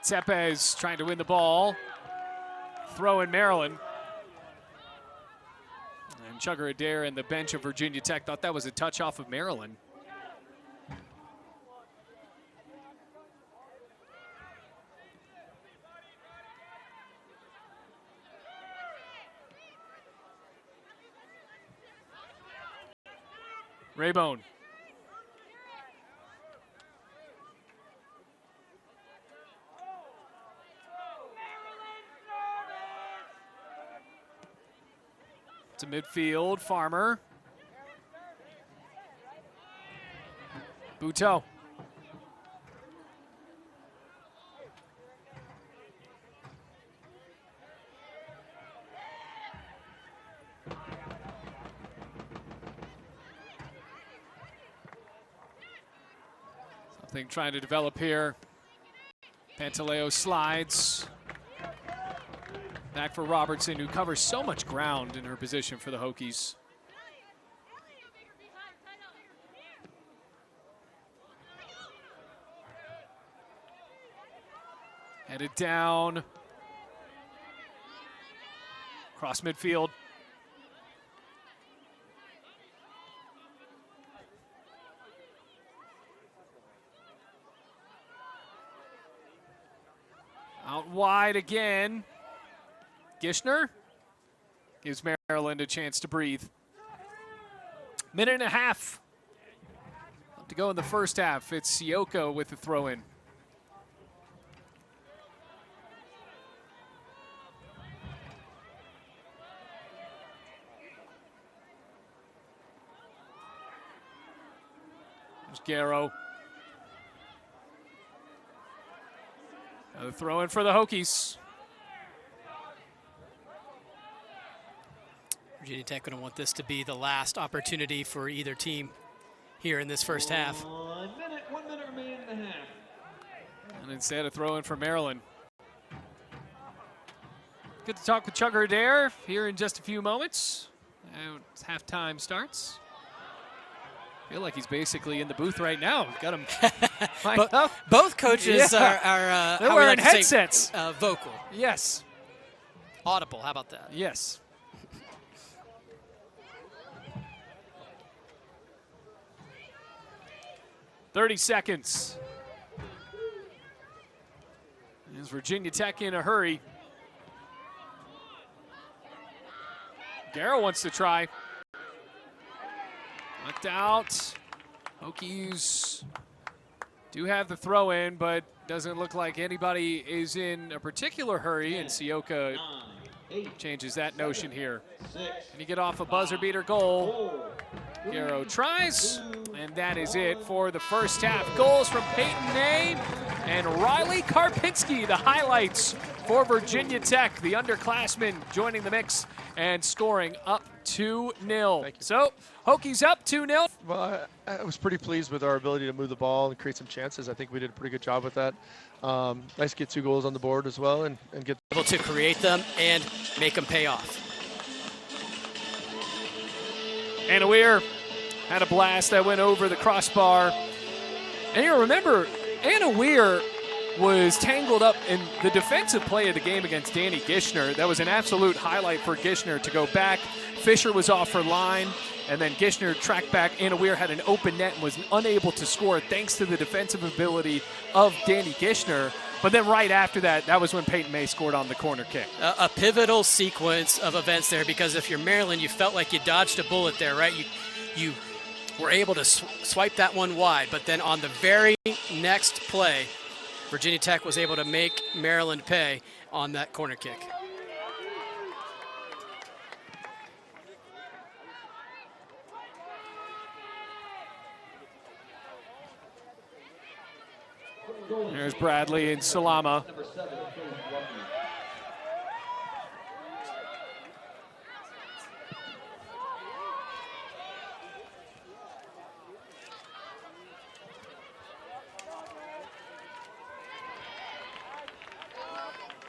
Tepes trying to win the ball. Throw in Maryland. And Chugger Adair and the bench of Virginia Tech thought that was a touch off of Maryland. Raybone. To midfield, Farmer. Buteau. Something trying to develop here. Pantaleo slides. Back for Robertson, who covers so much ground in her position for the Hokies. Headed down. Cross midfield. Out wide again. Gishner gives Maryland a chance to breathe. Minute and a half to go in the first half. It's Sioko with the throw in. There's Garrow. Another throw in for the Hokies. Virginia Tech going to want this to be the last opportunity for either team here in this first half. 1 minute remaining in the half. And instead a throw in for Maryland. Good to talk with Chugger Adair here in just a few moments. Halftime starts. I feel like he's basically in the booth right now. Got him lined up. Both coaches Yeah. are They're how we wearing like to headsets. say, vocal. Yes. Audible, how about that? Yes. "30 seconds. Is Virginia Tech in a hurry? Garrow wants to try. Knocked out. Hokies do have the throw in, but doesn't look like anybody is in a particular hurry, and Sioka changes that notion here. Can he get off a buzzer beater goal? Garrow tries, and that is it for the first half. Goals from Peyton May and Riley Karpinski, the highlights for Virginia Tech. The underclassmen joining the mix and scoring up 2-0. So, Hokies up 2-0. Well, I was pretty pleased with our ability to move the ball and create some chances. I think we did a pretty good job with that. Nice to get 2 goals on the board as well and get Able to create them and make them pay off. Anna Weir had a blast that went over the crossbar. And you remember, Anna Weir was tangled up in the defensive play of the game against Danny Gishner. That was an absolute highlight for Gishner to go back. Fisher was off her line, and then Gishner tracked back. Anna Weir had an open net and was unable to score thanks to the defensive ability of Danny Gishner. But then right after that, that was when Peyton May scored on the corner kick. A pivotal sequence of events there, because if you're Maryland, you felt like you dodged a bullet there, right? You were able to swipe that one wide, but then on the very next play, Virginia Tech was able to make Maryland pay on that corner kick. There's Bradley and Salama.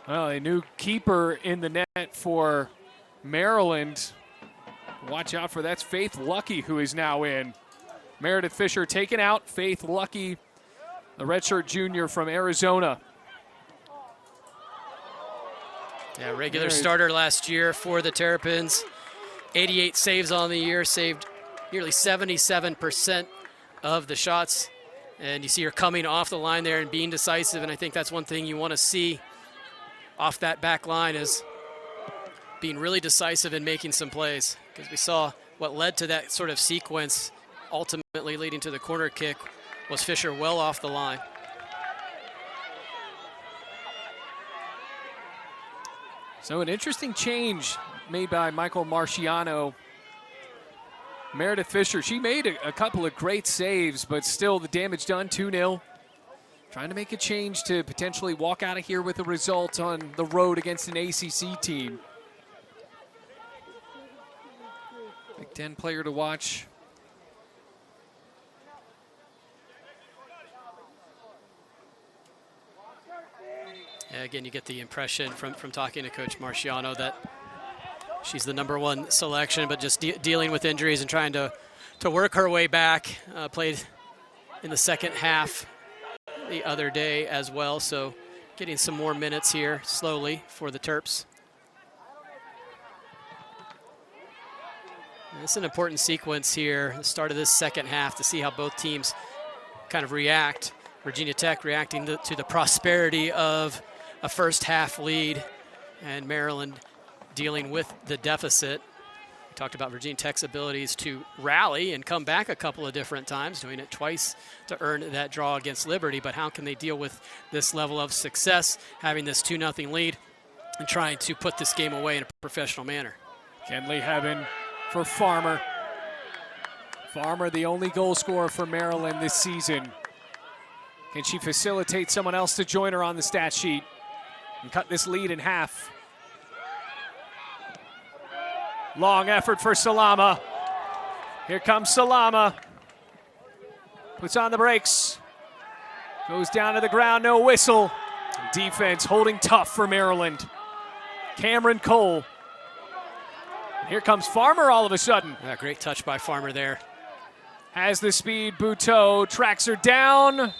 Well, a new keeper in the net for Maryland. Watch out for that's Faith Lucky, who is now in. Meredith Fisher taken out. Faith Lucky, the redshirt junior from Arizona. Yeah, regular starter last year for the Terrapins. 88 saves on the year, saved nearly 77% of the shots. And you see her coming off the line there and being decisive, and I think that's one thing you want to see off that back line, is being really decisive in making some plays, because we saw what led to that sort of sequence ultimately leading to the corner kick was Fisher well off the line. So an interesting change made by Michael Marciano. Meredith Fisher, she made a couple of great saves, but still the damage done, 2-0. Trying to make a change to potentially walk out of here with a result on the road against an ACC team. Big Ten player to watch. Yeah, again, you get the impression from talking to Coach Marciano that she's the #1 selection, but just dealing with injuries and trying to work her way back. Played in the second half the other day as well, so getting some more minutes here slowly for the Terps. And this is an important sequence here, the start of this second half, to see how both teams kind of react. Virginia Tech reacting to the prosperity of a first half lead, and Maryland dealing with the deficit. We talked about Virginia Tech's abilities to rally and come back a couple of different times, doing it twice to earn that draw against Liberty, but how can they deal with this level of success, having this 2-0 lead and trying to put this game away in a professional manner? Kenley Hebben for Farmer. Farmer, the only goal scorer for Maryland this season. Can she facilitate someone else to join her on the stat sheet and cut this lead in half? Long effort for Salama. Here comes Salama. Puts on the brakes. Goes down to the ground, no whistle. Defense holding tough for Maryland. Cameron Cole. And here comes Farmer all of a sudden. Yeah, great touch by Farmer there. Has the speed, Buteau tracks her down.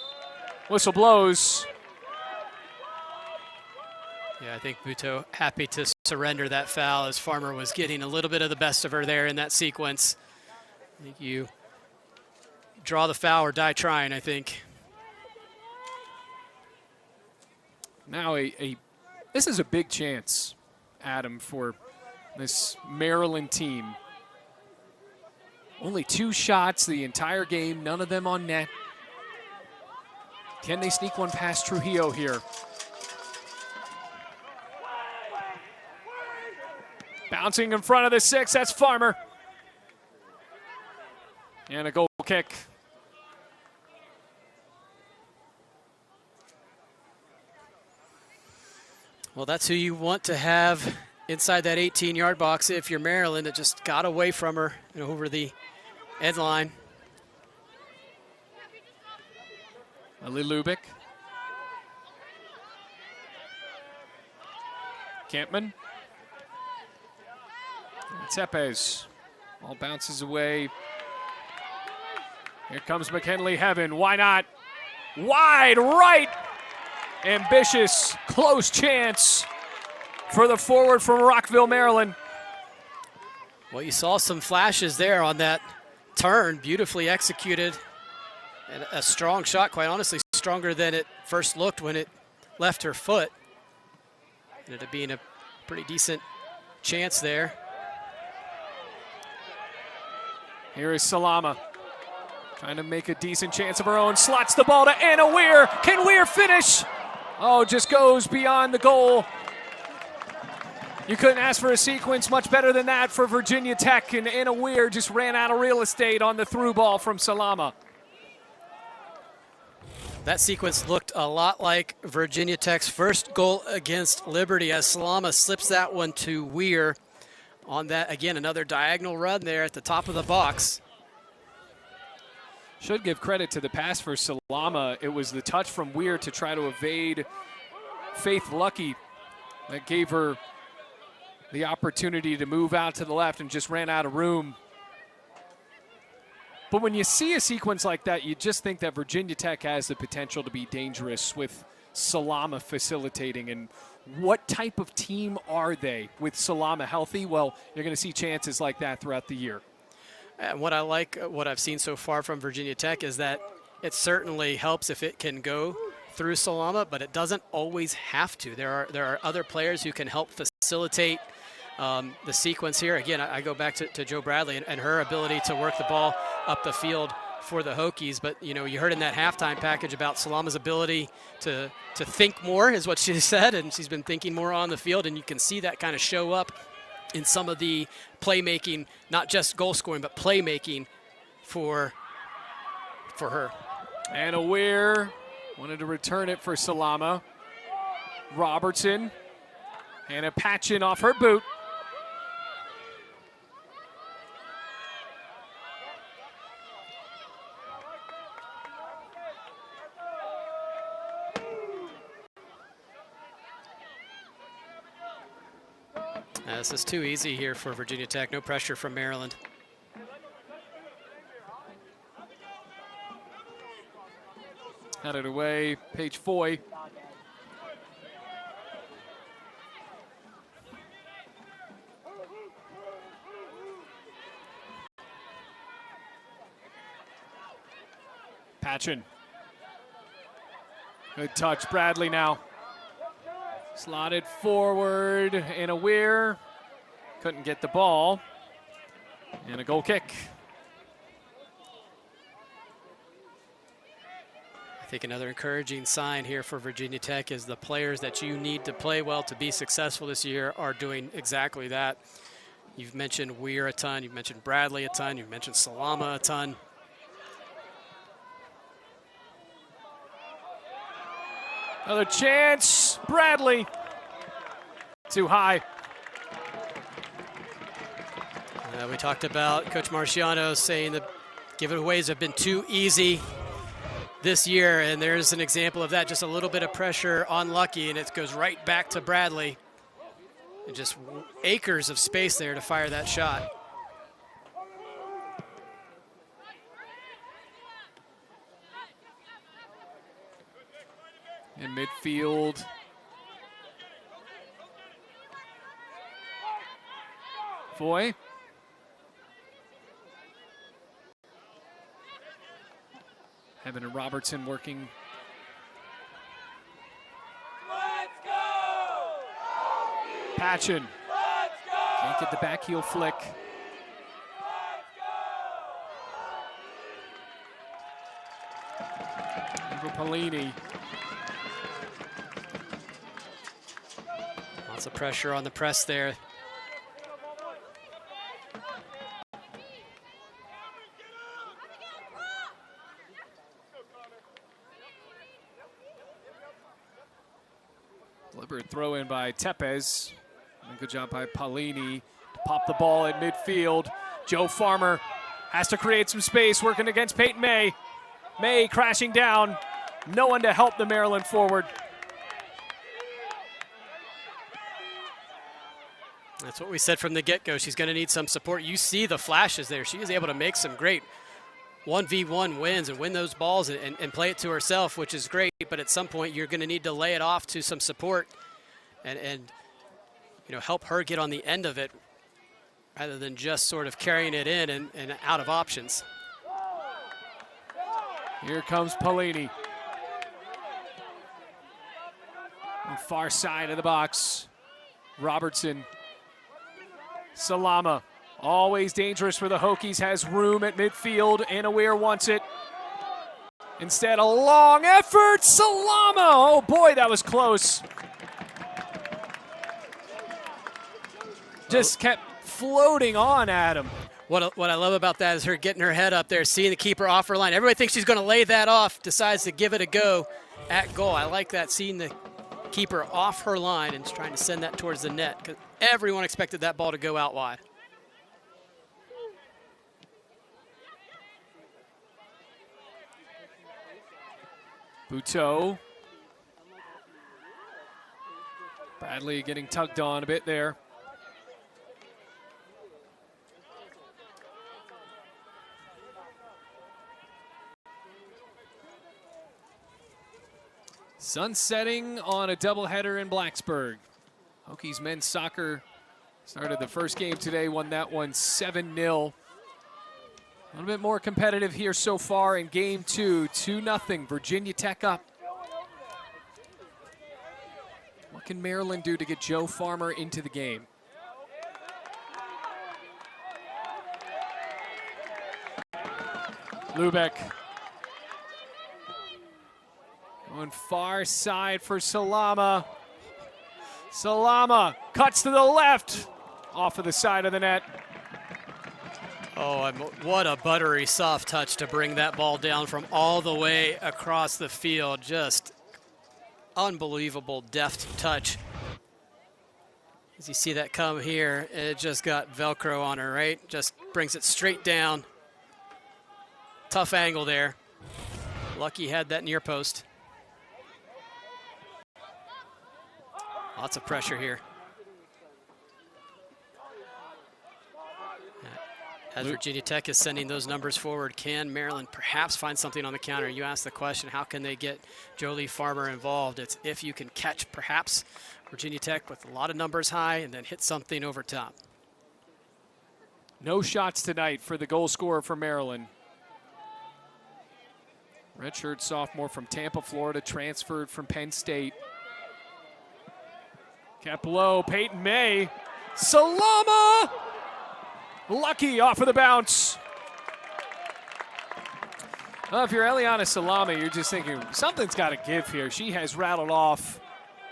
Whistle blows. Yeah, I think Buteau happy to surrender that foul as Farmer was getting a little bit of the best of her there in that sequence. I think you draw the foul or die trying, I think. Now this is a big chance, Adam, for this Maryland team. Only 2 shots the entire game, none of them on net. Can they sneak one past Trujillo here? Bouncing in front of the 6, that's Farmer. And a goal kick. Well, that's who you want to have inside that 18-yard box if you're Maryland. It just got away from her and over the end line. Ali Lubick. Campman. Tepes. Ball bounces away. Here comes McKinley Heaven. Why not? Wide right. Ambitious, close chance for the forward from Rockville, Maryland. Well, you saw some flashes there on that turn, beautifully executed. And a strong shot, quite honestly, stronger than it first looked when it left her foot. Ended up being a pretty decent chance there. Here is Salama. Trying to make a decent chance of her own. Slots the ball to Anna Weir. Can Weir finish? Oh, just goes beyond the goal. You couldn't ask for a sequence much better than that for Virginia Tech, and Anna Weir just ran out of real estate on the through ball from Salama. That sequence looked a lot like Virginia Tech's first goal against Liberty as Salama slips that one to Weir on that, again, another diagonal run there at the top of the box. Should give credit to the pass for Salama. It was the touch from Weir to try to evade Faith Lucky that gave her the opportunity to move out to the left and just ran out of room. But when you see a sequence like that, you just think that Virginia Tech has the potential to be dangerous with Salama facilitating. And what type of team are they with Salama healthy? Well, you're going to see chances like that throughout the year. And what I like, what I've seen so far from Virginia Tech is that it certainly helps if it can go through Salama, but it doesn't always have to. There are other players who can help facilitate the sequence here. Again, I go back to Joe Bradley and her ability to work the ball up the field for the Hokies. But, you know, you heard in that halftime package about Salama's ability to think more is what she said, and she's been thinking more on the field, and you can see that kind of show up in some of the playmaking, not just goal scoring, but playmaking for her. Anna Weir wanted to return it for Salama. Robertson. Hannah Patchen off her boot. This is too easy here for Virginia Tech. No pressure from Maryland. Headed away, Paige Foy. Patchen. Good touch, Bradley now. Slotted forward, Anna Weir. Couldn't get the ball. And a goal kick. I think another encouraging sign here for Virginia Tech is the players that you need to play well to be successful this year are doing exactly that. You've mentioned Weir a ton, you've mentioned Bradley a ton, you've mentioned Salama a ton. Another chance, Bradley. Too high. We talked about Coach Marciano saying that giveaways have been too easy this year, and there's an example of that. Just a little bit of pressure on Lucky, and it goes right back to Bradley. And just acres of space there to fire that shot. In midfield. Foy. Evan and Robertson working. Patchen. Can't get the back heel flick. Over Polini. Lots of pressure on the press there. Deliberate throw in by Tepes. And good job by Polini to pop the ball at midfield. Joe Farmer has to create some space, working against Peyton May. May crashing down. No one to help the Maryland forward. That's what we said from the get-go. She's going to need some support. You see the flashes there. She is able to make some great 1v1 wins and win those balls and play it to herself, which is great. But at some point, you're going to need to lay it off to some support and you know, help her get on the end of it rather than just sort of carrying it in and out of options. Here comes Polini. On the far side of the box, Robertson. Salama, always dangerous for the Hokies, has room at midfield. Anna Weir wants it. Instead, a long effort, Salama. Oh boy, that was close. Just kept floating on Adam. What I love about that is her getting her head up there, seeing the keeper off her line. Everybody thinks she's going to lay that off, decides to give it a go at goal. I like that, seeing the keeper off her line and trying to send that towards the net, because everyone expected that ball to go out wide. Buteau. Bradley getting tugged on a bit there. Sun setting on a doubleheader in Blacksburg. Hokies men's soccer started the first game today, won that one 7-0. A little bit more competitive here so far in game 2, 2-0, Virginia Tech up. What can Maryland do to get Joe Farmer into the game? Lubeck. Going far side for Salama. Salama cuts to the left, off of the side of the net. Oh, what a buttery soft touch to bring that ball down from all the way across the field. Just unbelievable deft touch. As you see that come here, it just got Velcro on her, right? Just brings it straight down. Tough angle there. Lucky had that near post. Lots of pressure here. As Virginia Tech is sending those numbers forward, can Maryland perhaps find something on the counter? You asked the question, how can they get Jolie Farmer involved? It's if you can catch perhaps Virginia Tech with a lot of numbers high and then hit something over top. No shots tonight for the goal scorer for Maryland. Redshirt sophomore from Tampa, Florida, transferred from Penn State. Kept low, Peyton May. Salama! Lucky off of the bounce. Well, if you're Eliana Salama, you're just thinking something's got to give here. She has rattled off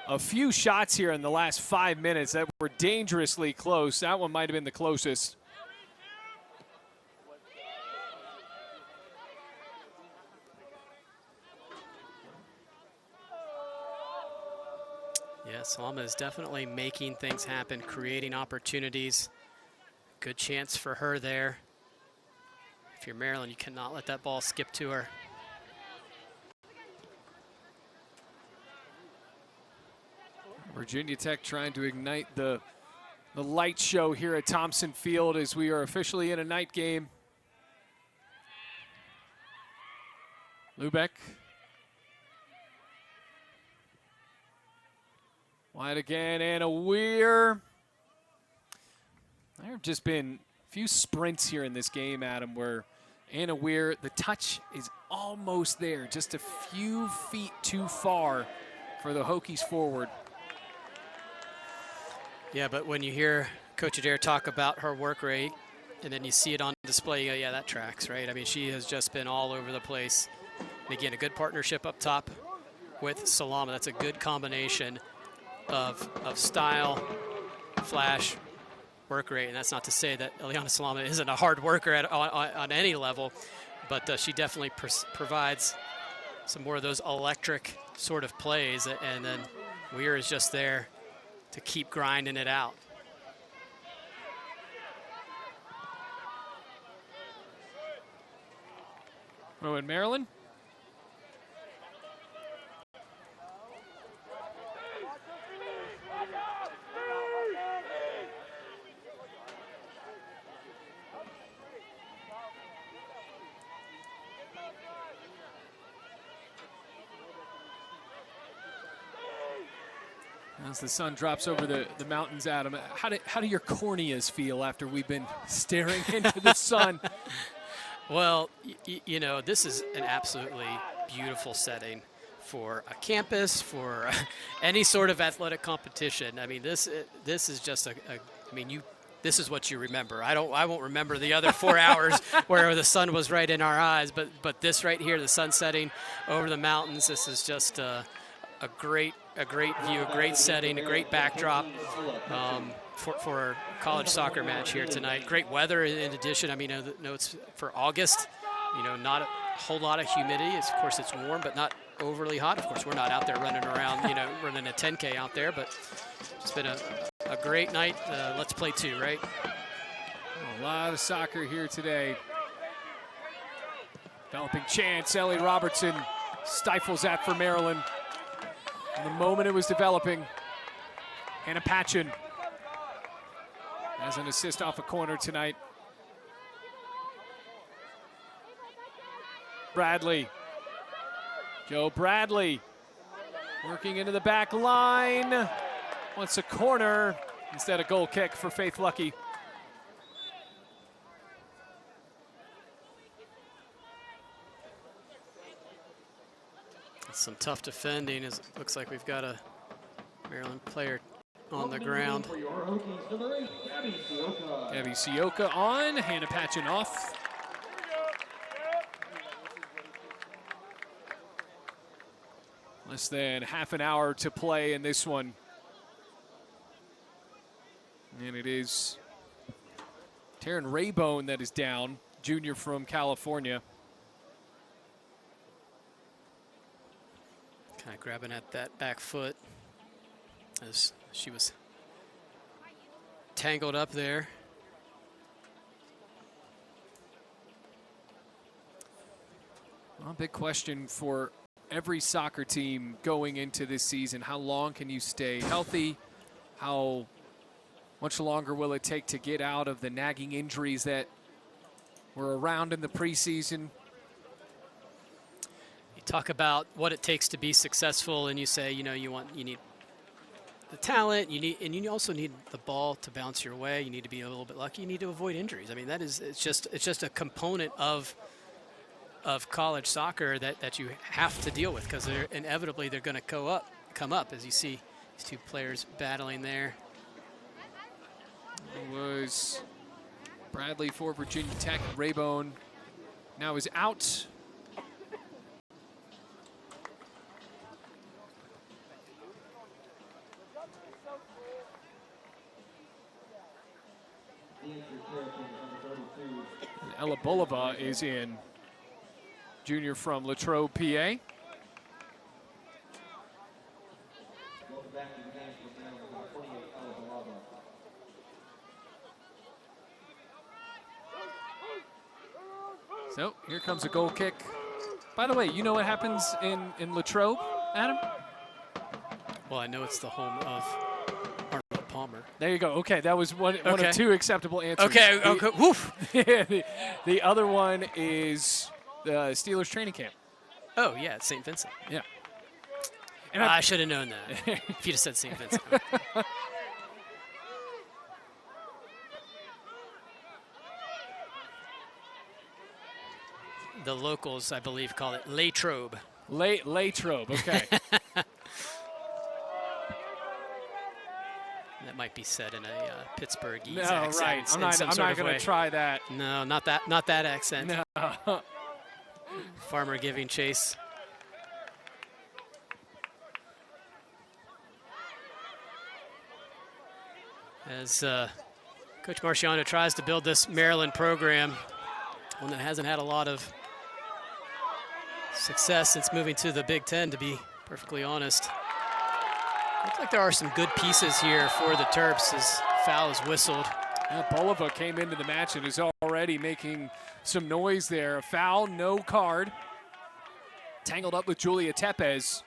a few shots here in the last 5 minutes that were dangerously close. That one might have been the closest. Yeah, Salama is definitely making things happen, creating opportunities. Good chance for her there. If you're Maryland, you cannot let that ball skip to her. Virginia Tech trying to ignite the light show here at Thompson Field as we are officially in a night game. Lubeck. Wide again, Anna Weir. There have just been a few sprints here in this game, Adam, where Anna Weir, the touch is almost there, just a few feet too far for the Hokies forward. Yeah, but when you hear Coach Adair talk about her work rate, and then you see it on display, you go, yeah, that tracks, right? I mean, she has just been all over the place. And again, a good partnership up top with Salama. That's a good combination of style, flash, work rate. And that's not to say that Eliana Salama isn't a hard worker on any level, but she definitely provides some more of those electric sort of plays. And then Weir is just there to keep grinding it out. Oh, in Maryland. As the sun drops over the mountains, Adam, how do your corneas feel after we've been staring into the sun? Well, you know, this is an absolutely beautiful setting for a campus, for any sort of athletic competition. I mean, this is just this is what you remember. I won't remember the other 4 hours where the sun was right in our eyes, but this right here, the sun setting over the mountains, this is just a great view, a great setting, a great backdrop for a college soccer match here tonight. Great weather in addition. I mean, it's for August, you know, not a whole lot of humidity. Of course, it's warm, but not overly hot. Of course, we're not out there running around, you know, running a 10K out there, but it's been a great night. Let's play two, right? A lot of soccer here today. Developing chance. Ellie Robertson stifles that for Maryland. And the moment it was developing, Hannah Patchen has an assist off a corner tonight. Bradley. Joe Bradley working into the back line. Wants a corner instead of goal kick for Faith Lucky. Some tough defending. It looks like we've got a Maryland player on the ground. Gabby Sioka on, Hannah Patchen off. Less than half an hour to play in this one. And it is Taryn Raybone that is down, junior from California. Kind of grabbing at that back foot as she was tangled up there. Well, big question for every soccer team going into this season. How long can you stay healthy? How much longer will it take to get out of the nagging injuries that were around in the preseason? Talk about what it takes to be successful, and you say, you know, you need the talent, you also need the ball to bounce your way. You need to be a little bit lucky. You need to avoid injuries. I mean, it's just a component of college soccer that you have to deal with, because inevitably they're going to come up as you see these two players battling there. It was Bradley for Virginia Tech. Raybone now is out. Ella Bulova is in, junior from Latrobe, PA. So here comes a goal kick. By the way, you know what happens in Latrobe, Adam? Well, I know it's the home of Palmer. There you go. Okay, that was one of two acceptable answers. Okay, woof. The other one is the Steelers training camp. Oh, yeah, it's St. Vincent. Yeah. And I should have known that if you'd have said St. Vincent. The locals, I believe, call it Latrobe. Latrobe, okay. That might be said in a Pittsburghese No, accent. right. I'm in not, some I'm sort not of going way. to try that. No, not that accent. No. Farmer giving chase. As Coach Marciano tries to build this Maryland program, one that hasn't had a lot of success since moving to the Big Ten, to be perfectly honest. Looks like there are some good pieces here for the Terps as foul is whistled. Yeah, Bulova came into the match and is already making some noise there. A foul, no card. Tangled up with Julia Tepes.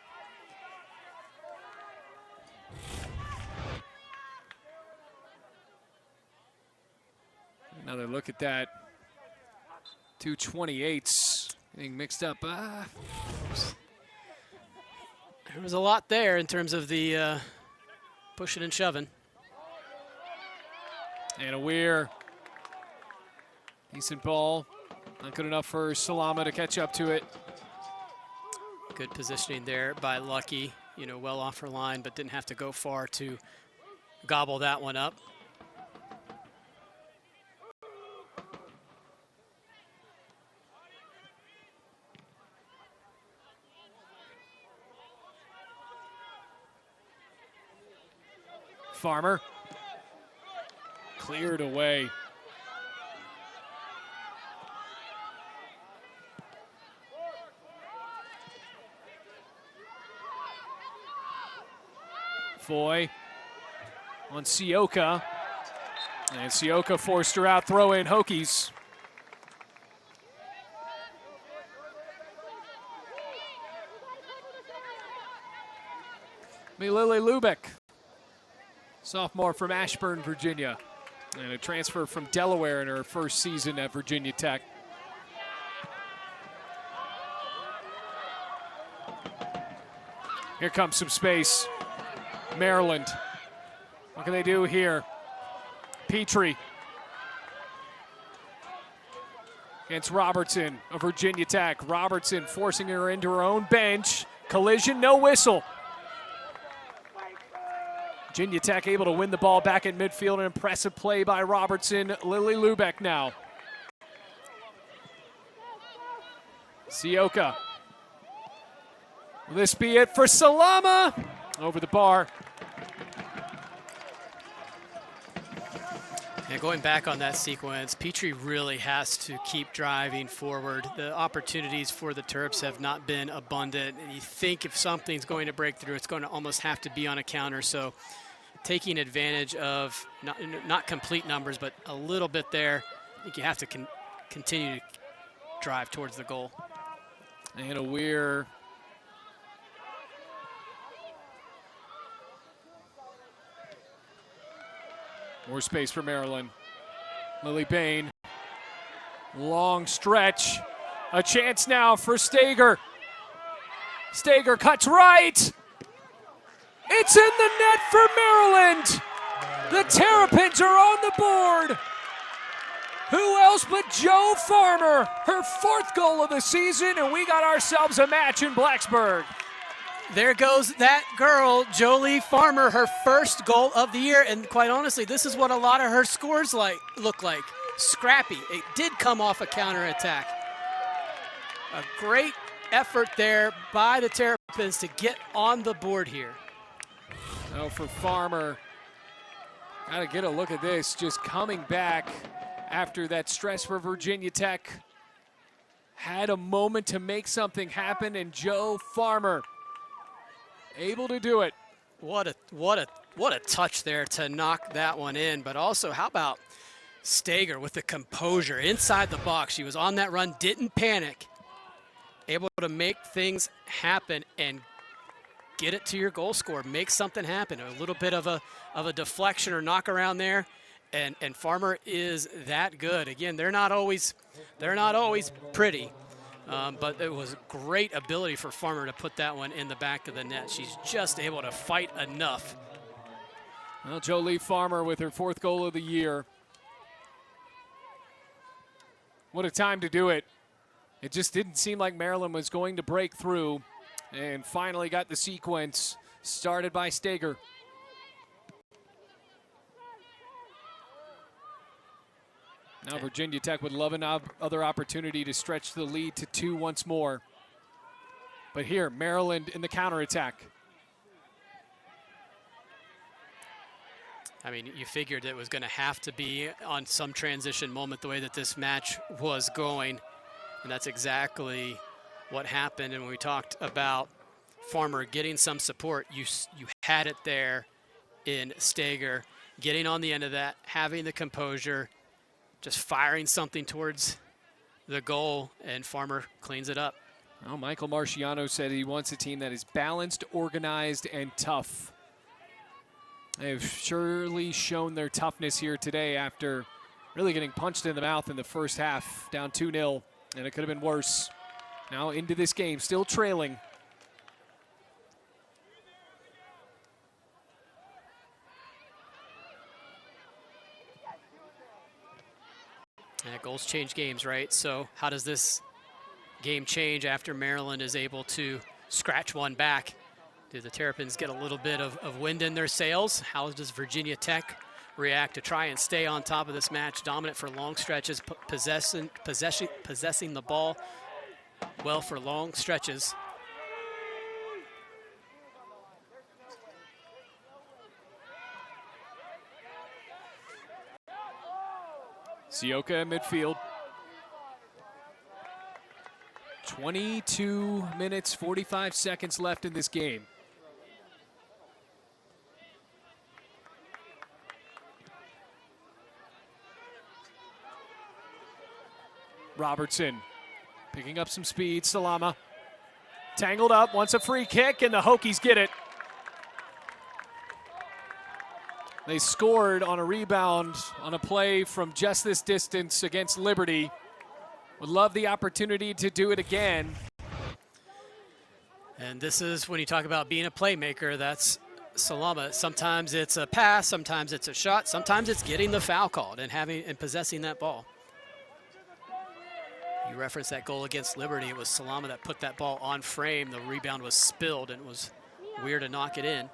Another look at that. 228s getting mixed up. There was a lot there in terms of the pushing and shoving. And a Weir. Decent ball. Not good enough for Salama to catch up to it. Good positioning there by Lucky. You know, well off her line, but didn't have to go far to gobble that one up. Farmer. Cleared away. Foy on Sioka. And Sioka forced her out, throw in Hokies. Lily Lubeck, sophomore from Ashburn, Virginia, and a transfer from Delaware in her first season at Virginia Tech. Here comes some space. Maryland. What can they do here? Petrie against Robertson of Virginia Tech. Robertson forcing her into her own bench. Collision, no whistle. Virginia Tech able to win the ball back in midfield. An impressive play by Robertson. Lily Lubeck now. Sioka. Will this be it for Salama? Over the bar. Yeah, going back on that sequence, Petrie really has to keep driving forward. The opportunities for the Terps have not been abundant, and you think if something's going to break through, it's going to almost have to be on a counter. So taking advantage of not complete numbers, but a little bit there, I think you have to continue to drive towards the goal. And a Weir. More space for Maryland. Lily Bain. Long stretch. A chance now for Stager. Stager cuts right. It's in the net for Maryland. The Terrapins are on the board. Who else but Jo Farmer? Her fourth goal of the season, and we got ourselves a match in Blacksburg. There goes that girl, Jolie Farmer, her first goal of the year. And quite honestly, this is what a lot of her scores look like. Scrappy. It did come off a counterattack. A great effort there by the Terrapins to get on the board here. Oh, for Farmer. Got to get a look at this. Just coming back after that stress for Virginia Tech. Had a moment to make something happen, and Jo Farmer able to do it. What a touch there to knock that one in. But also, how about Stager with the composure inside the box? She was on that run, didn't panic, able to make things happen and get it to your goal scorer, make something happen. A little bit of a deflection or knock around there, and Farmer is that good. Again, they're not always pretty. But it was great ability for Farmer to put that one in the back of the net. She's just able to fight enough. Well, Jolie Farmer with her 4th goal of the year. What a time to do it. It just didn't seem like Maryland was going to break through, and finally got the sequence started by Steger. Now Virginia Tech would love another opportunity to stretch the lead to 2 once more. But here, Maryland in the counterattack. I mean, you figured it was going to have to be on some transition moment the way that this match was going. And that's exactly what happened. And when we talked about Farmer getting some support, you had it there in Steger, getting on the end of that, having the composure, just firing something towards the goal, and Farmer cleans it up. Well, Michael Marciano said he wants a team that is balanced, organized, and tough. They've surely shown their toughness here today after really getting punched in the mouth in the first half, down 2-0, and it could have been worse. Now into this game, still trailing. Yeah, goals change games, right? So how does this game change after Maryland is able to scratch one back? Do the Terrapins get a little bit of wind in their sails? How does Virginia Tech react to try and stay on top of this match, dominant for long stretches, possessing the ball well for long stretches? Sioka in midfield. 22 minutes, 45 seconds left in this game. Robertson picking up some speed. Salama tangled up, wants a free kick, and the Hokies get it. They scored on a rebound on a play from just this distance against Liberty. Would love the opportunity to do it again. And this is when you talk about being a playmaker, that's Salama. Sometimes it's a pass, sometimes it's a shot, sometimes it's getting the foul called and having and possessing that ball. You referenced that goal against Liberty. It was Salama that put that ball on frame. The rebound was spilled, and it was weird to knock it in.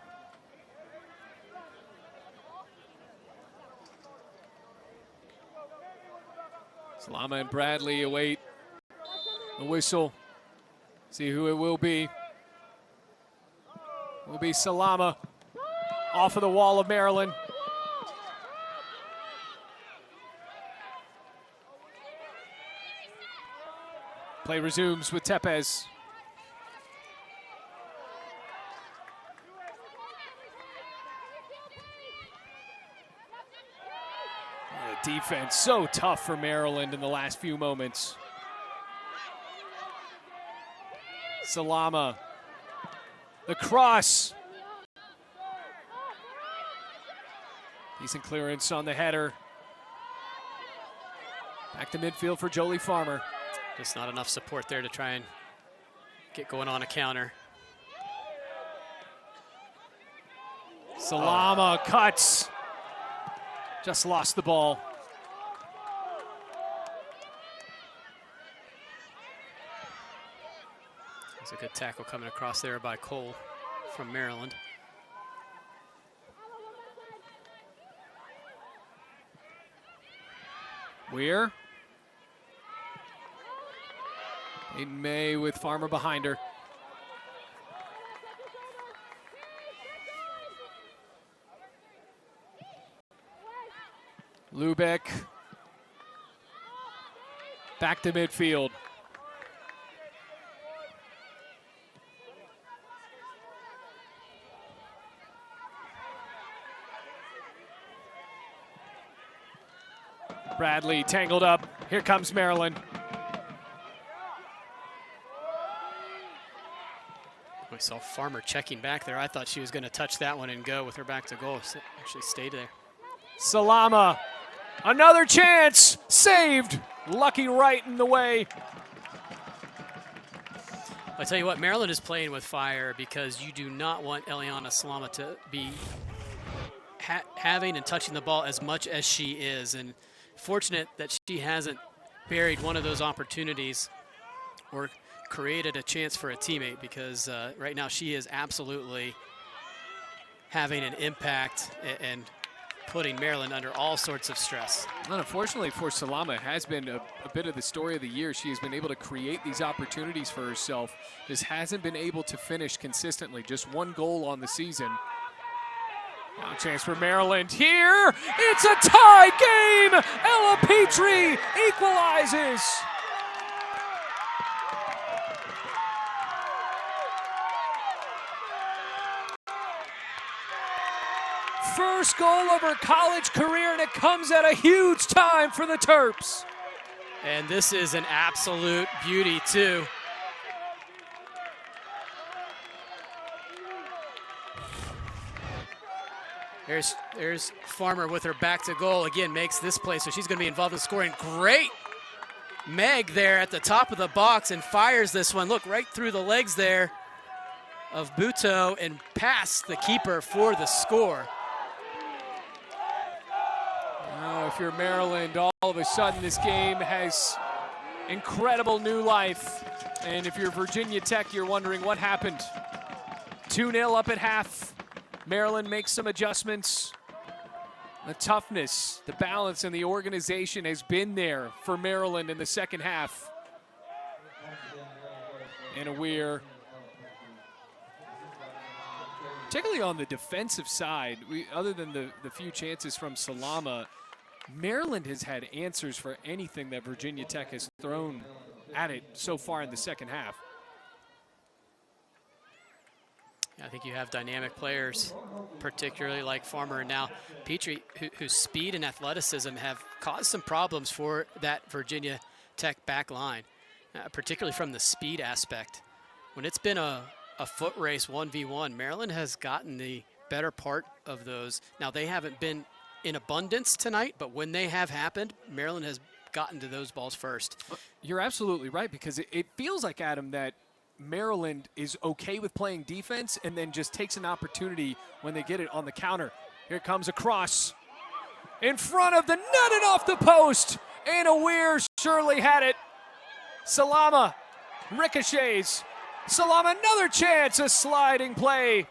Salama and Bradley await the whistle. See who it will be. Will be Salama off of the wall of Maryland. Play resumes with Tepez. Defense so tough for Maryland in the last few moments. Salama, the cross. Decent clearance on the header. Back to midfield for Jolie Farmer. Just not enough support there to try and get going on a counter. Salama cuts. Just lost the ball. It's a good tackle coming across there by Cole from Maryland. Weir. Peyton May with Farmer behind her. Lubeck. Back to midfield. Bradley tangled up. Here comes Maryland. We saw Farmer checking back there. I thought she was going to touch that one and go with her back to goal. Actually stayed there. Salama. Another chance. Saved. Lucky right in the way. I tell you what, Maryland is playing with fire because you do not want Eliana Salama to be having and touching the ball as much as she is. And fortunate that she hasn't buried one of those opportunities or created a chance for a teammate, because right now she is absolutely having an impact and putting Maryland under all sorts of stress. And unfortunately for Salama, it has been a bit of the story of the year. She has been able to create these opportunities for herself. Just hasn't been able to finish consistently. Just one goal on the season. Now a chance for Maryland here. It's a tie game. Ella Petrie equalizes. First goal of her college career, and it comes at a huge time for the Terps. And this is an absolute beauty, too. There's Farmer with her back to goal. Again, makes this play, so she's going to be involved in scoring. Great Meg there at the top of the box and fires this one. Look, right through the legs there of Buto and past the keeper for the score. Now, if you're Maryland, all of a sudden this game has incredible new life. And if you're Virginia Tech, you're wondering what happened. 2-0 up at half. Maryland makes some adjustments. The toughness, the balance, and the organization has been there for Maryland in the second half. And a Weir, particularly on the defensive side, other than the few chances from Salama, Maryland has had answers for anything that Virginia Tech has thrown at it so far in the second half. I think you have dynamic players, particularly like Farmer and now Petrie, whose speed and athleticism have caused some problems for that Virginia Tech back line, particularly from the speed aspect. When it's been a foot race 1v1, Maryland has gotten the better part of those. Now, they haven't been in abundance tonight, but when they have happened, Maryland has gotten to those balls first. You're absolutely right, because it feels like, Adam, that Maryland is okay with playing defense and then just takes an opportunity when they get it on the counter. Here comes a cross in front of the net and off the post. Anna Weir surely had it. Salama ricochets. Salama, another chance, a sliding play.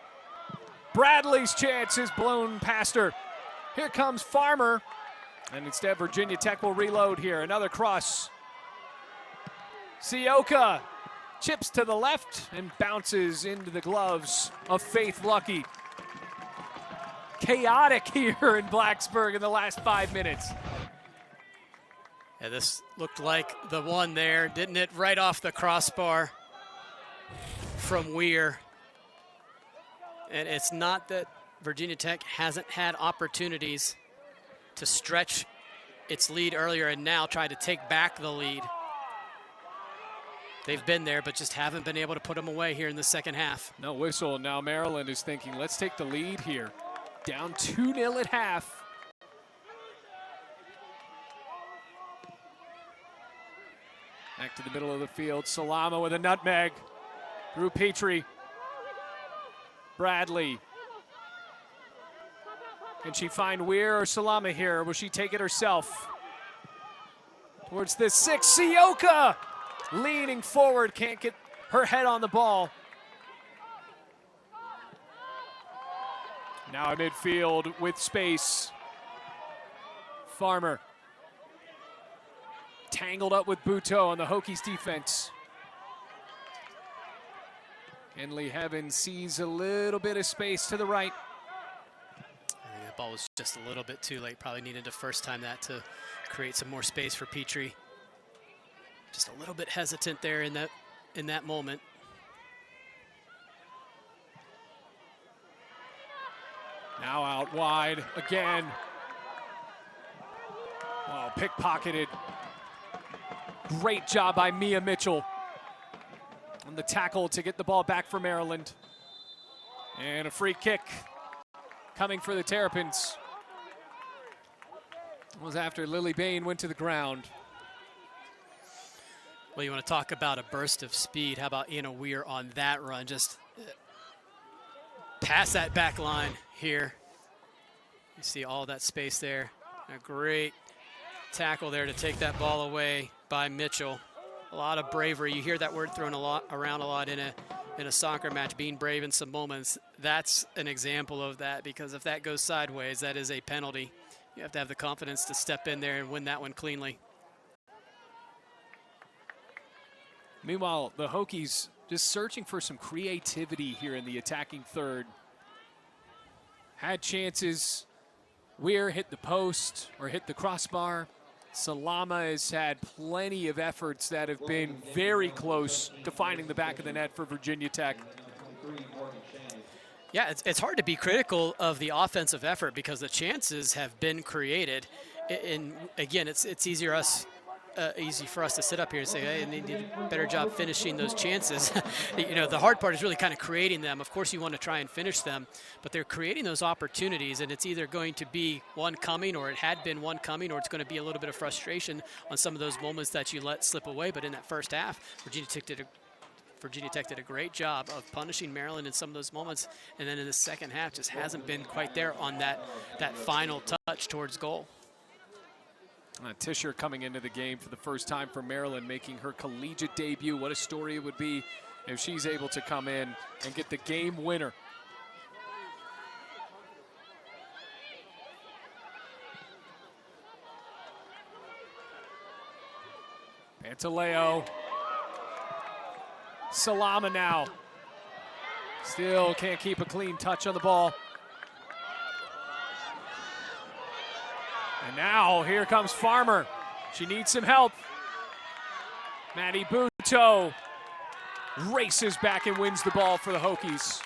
Bradley's chance is blown past her. Here comes Farmer, and instead Virginia Tech will reload here. Another cross. Sioka chips to the left and bounces into the gloves of Faith Lucky. Chaotic here in Blacksburg in the last 5 minutes. Yeah, this looked like the one there, didn't it? Right off the crossbar from Weir. And it's not that Virginia Tech hasn't had opportunities to stretch its lead earlier and now try to take back the lead. They've been there, but just haven't been able to put them away here in the second half. No whistle. Now Maryland is thinking, let's take the lead here. Down 2-0 at half. Back to the middle of the field. Salama with a nutmeg. Through Petrie. Bradley. Can she find Weir or Salama here, or will she take it herself? Towards the 6, Sioka! Leaning forward, can't get her head on the ball. Now at midfield with space. Farmer. Tangled up with Buto on the Hokies defense. Henley Heaven sees a little bit of space to the right. I think that ball was just a little bit too late. Probably needed to first time that to create some more space for Petrie. Just a little bit hesitant there in that moment. Now out wide again. Oh, pickpocketed. Great job by Mia Mitchell on the tackle to get the ball back for Maryland. And a free kick coming for the Terrapins. It was after Lily Bain went to the ground. Well, you want to talk about a burst of speed. How about Anna Weir on that run? Just past that back line here. You see all that space there. A great tackle there to take that ball away by Mitchell. A lot of bravery. You hear that word thrown around a lot in a soccer match, being brave in some moments. That's an example of that, because if that goes sideways, that is a penalty. You have to have the confidence to step in there and win that one cleanly. Meanwhile, the Hokies just searching for some creativity here in the attacking third. Had chances. Weir hit the post or hit the crossbar. Salama has had plenty of efforts that have been very close to finding the back of the net for Virginia Tech. Yeah, it's hard to be critical of the offensive effort because the chances have been created. And again, it's easy for us to sit up here and say, hey, they did a better job finishing those chances. You know, the hard part is really kind of creating them. Of course, you want to try and finish them, but they're creating those opportunities, and it's either going to be one coming, or it had been one coming, or it's going to be a little bit of frustration on some of those moments that you let slip away. But in that first half, Virginia Tech did a great job of punishing Maryland in some of those moments, and then in the second half just hasn't been quite there on that final touch towards goal. Tischer coming into the game for the first time for Maryland, making her collegiate debut. What a story it would be if she's able to come in and get the game winner. Pantaleo. Salama now. Still can't keep a clean touch on the ball. And now here comes Farmer. She needs some help. Maddie Buto races back and wins the ball for the Hokies.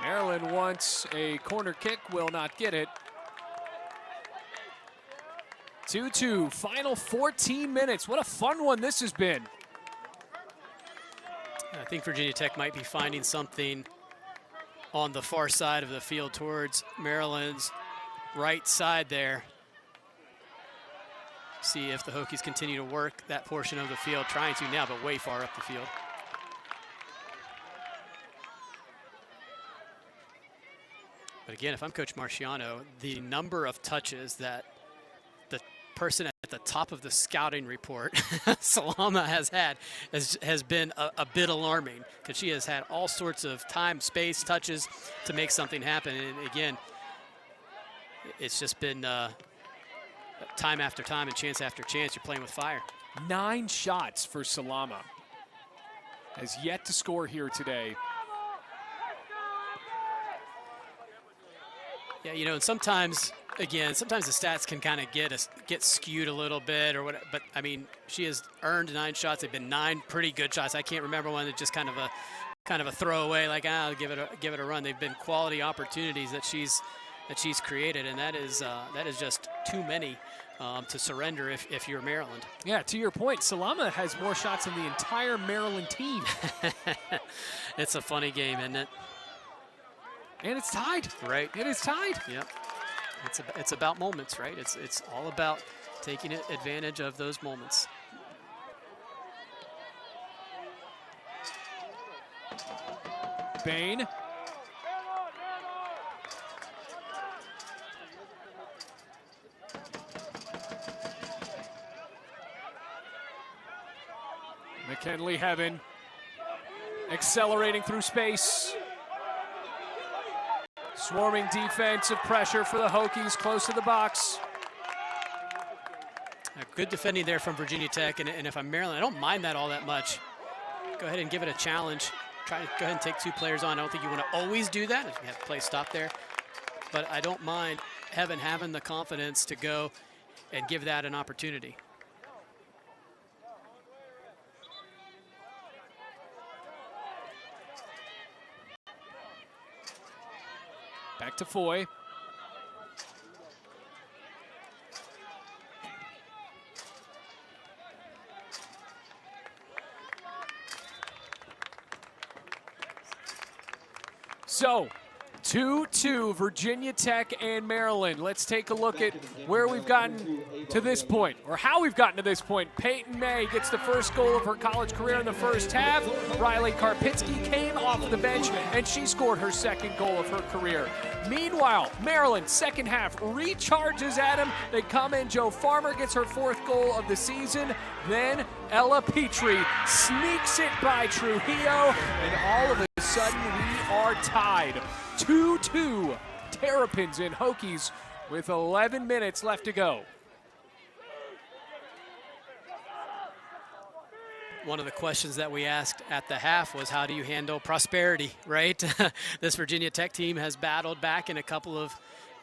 Maryland wants a corner kick, will not get it. 2-2, final 14 minutes. What a fun one this has been. I think Virginia Tech might be finding something on the far side of the field towards Maryland's right side there. See if the Hokies continue to work that portion of the field, trying to now, but way far up the field. But again, if I'm Coach Marciano, the number of touches that the person at the top of the scouting report, Salama, has had has been a bit alarming, because she has had all sorts of time, space, touches to make something happen. And again, it's just been time after time and chance after chance. You're playing with fire. 9 shots for Salama. Has yet to score here today. Yeah, you know, and sometimes the stats can kind of get skewed a little bit or what. But I mean, she has earned 9 shots. They've been 9 pretty good shots. I can't remember one that just kind of a throwaway, like I'll give it a run. They've been quality opportunities that she's created, and that is just too many to surrender if you're Maryland. Yeah, to your point, Salama has more shots than the entire Maryland team. It's a funny game, isn't it? And it's tied. Right. It is tied. Yep. It's about moments, right? It's all about taking advantage of those moments. Bain. McKinley Heaven accelerating through space. Swarming defensive pressure for the Hokies close to the box. Good defending there from Virginia Tech, and if I'm Maryland, I don't mind that all that much. Go ahead and give it a challenge. Try to go ahead and take 2 players on. I don't think you want to always do that if you have play stop there, but I don't mind having the confidence to go and give that an opportunity. Back to Foy. So, 2-2, Virginia Tech and Maryland. Let's take a look at where we've gotten to this point, or how we've gotten to this point. Peyton May gets the first goal of her college career in the first half. Riley Karpinski came off the bench, and she scored her second goal of her career. Meanwhile, Maryland, second half, recharges at him. They come in. Joe Farmer gets her fourth goal of the season. Then Ella Petrie sneaks it by Trujillo, and all of a sudden we are tied. 2-2, Terrapins and Hokies with 11 minutes left to go. One of the questions that we asked at the half was, how do you handle prosperity, right? This Virginia Tech team has battled back in a couple of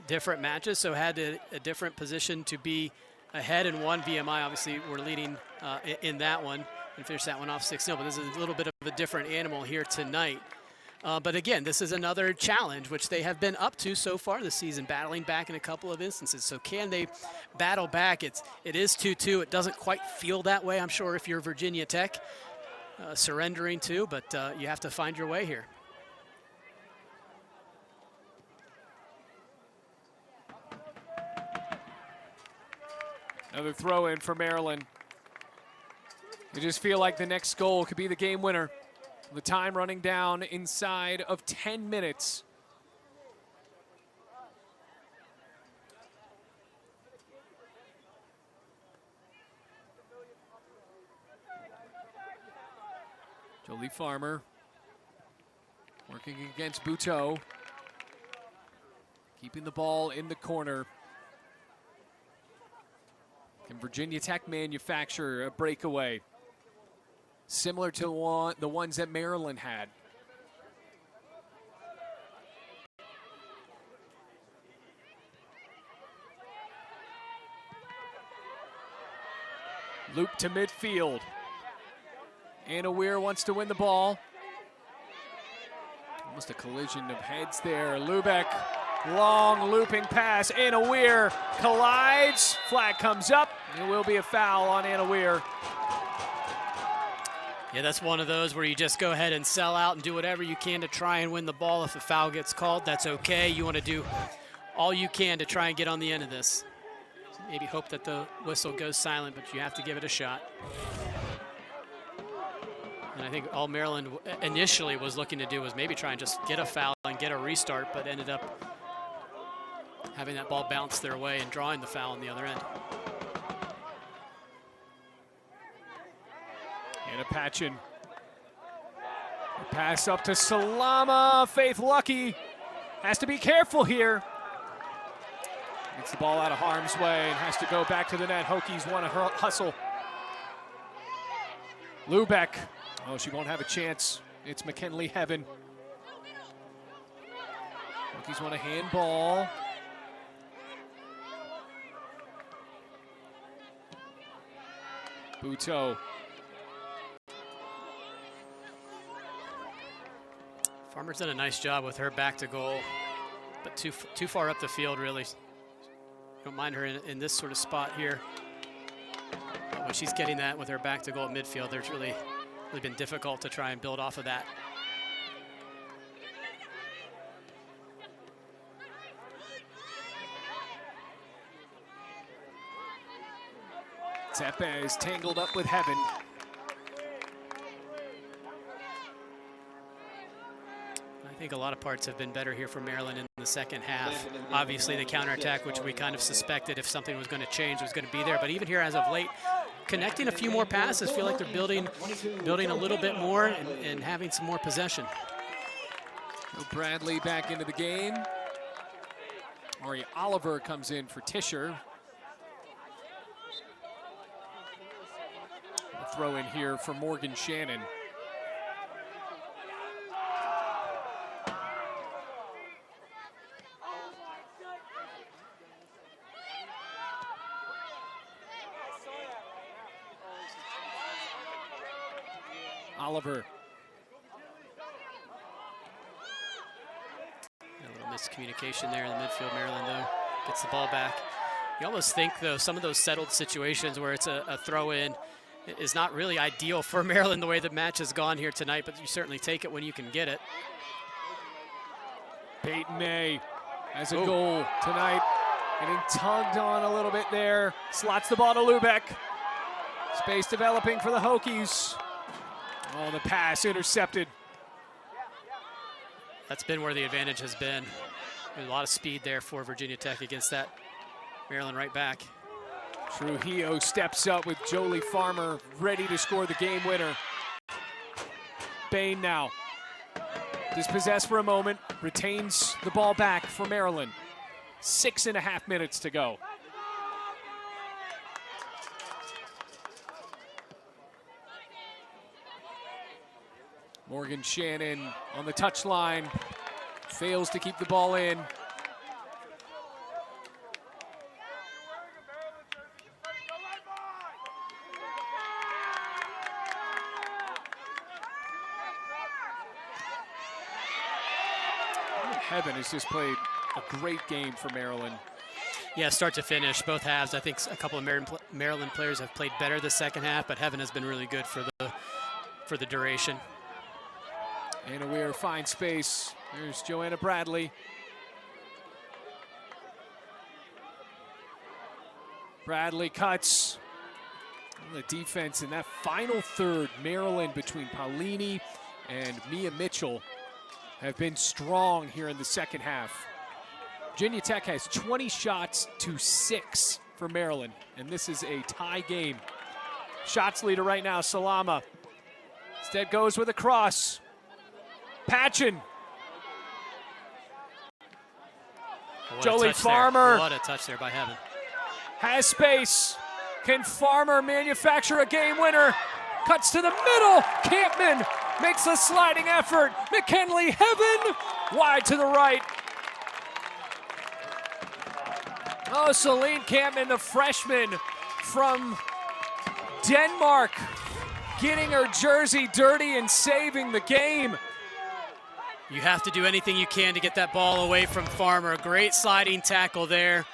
different matches, so had a different position to be ahead in one. VMI obviously were leading in that one and finished that one off 6-0, but this is a little bit of a different animal here tonight. But again, this is another challenge which they have been up to so far this season, battling back in a couple of instances. So can they battle back? It is 2-2. It doesn't quite feel that way, I'm sure, if you're Virginia Tech, surrendering to, but you have to find your way here. Another throw in for Maryland. They just feel like the next goal could be the game winner. The time running down inside of 10 minutes. Jolie Farmer working against Buteau. Keeping the ball in the corner. Can Virginia Tech manufacture a breakaway similar to the ones that Maryland had? Loop to midfield. Anna Weir wants to win the ball. Almost a collision of heads there. Lubeck, long looping pass. Anna Weir collides. Flag comes up. There will be a foul on Anna Weir. Yeah, that's one of those where you just go ahead and sell out and do whatever you can to try and win the ball. If a foul gets called, that's okay. You want to do all you can to try and get on the end of this. Maybe hope that the whistle goes silent, but you have to give it a shot. And I think all Maryland initially was looking to do was maybe try and just get a foul and get a restart, but ended up having that ball bounce their way and drawing the foul on the other end. Anna Patchen. Pass up to Salama. Faith Lucky has to be careful here. Gets the ball out of harm's way and has to go back to the net. Hokies want to hustle. Lubeck. Oh, she won't have a chance. It's McKinley Heaven. Hokies want a handball. Buteau. Farmer's done a nice job with her back to goal, but too far up the field, really. Don't mind her in this sort of spot here. But when she's getting that with her back to goal at midfield, there's really been difficult to try and build off of that. Tepe is tangled up with Heaven. I think a lot of parts have been better here for Maryland in the second half. Obviously the counterattack, which we kind of suspected if something was going to change, was going to be there. But even here as of late, connecting a few more passes, feel like they're building a little bit more and having some more possession. Bradley back into the game. Ari Oliver comes in for Tischer. A throw in here for Morgan Shannon. Oliver. A little miscommunication there in the midfield. Maryland, though, gets the ball back. You almost think, though, some of those settled situations where it's a throw-in is not really ideal for Maryland the way the match has gone here tonight, but you certainly take it when you can get it. Peyton May has a goal tonight. Getting tugged on a little bit there. Slots the ball to Lubeck. Space developing for the Hokies. Oh, the pass intercepted. That's been where the advantage has been. There's a lot of speed there for Virginia Tech against that Maryland right back. Trujillo steps up with Jolie Farmer ready to score the game winner. Bain now. Dispossessed for a moment, retains the ball back for Maryland. 6.5 minutes to go. Morgan Shannon on the touchline, fails to keep the ball in. Heaven has just played a great game for Maryland. Yeah, start to finish, both halves. I think a couple of Maryland players have played better the second half, but Heaven has been really good for the duration. Anna Weir finds space. There's Joanna Bradley. Bradley cuts. The defense in that final third, Maryland between Paulini and Mia Mitchell have been strong here in the second half. Virginia Tech has 20 shots to 6 for Maryland, and this is a tie game. Shots leader right now, Salama. Instead goes with a cross. Patchen. Jolie Farmer. What a touch there by Heaven. Has space. Can Farmer manufacture a game winner? Cuts to the middle. Campman makes a sliding effort. McKinley Heaven wide to the right. Oh, Celine Campman, the freshman from Denmark, getting her jersey dirty and saving the game. You have to do anything you can to get that ball away from Farmer. Great sliding tackle there.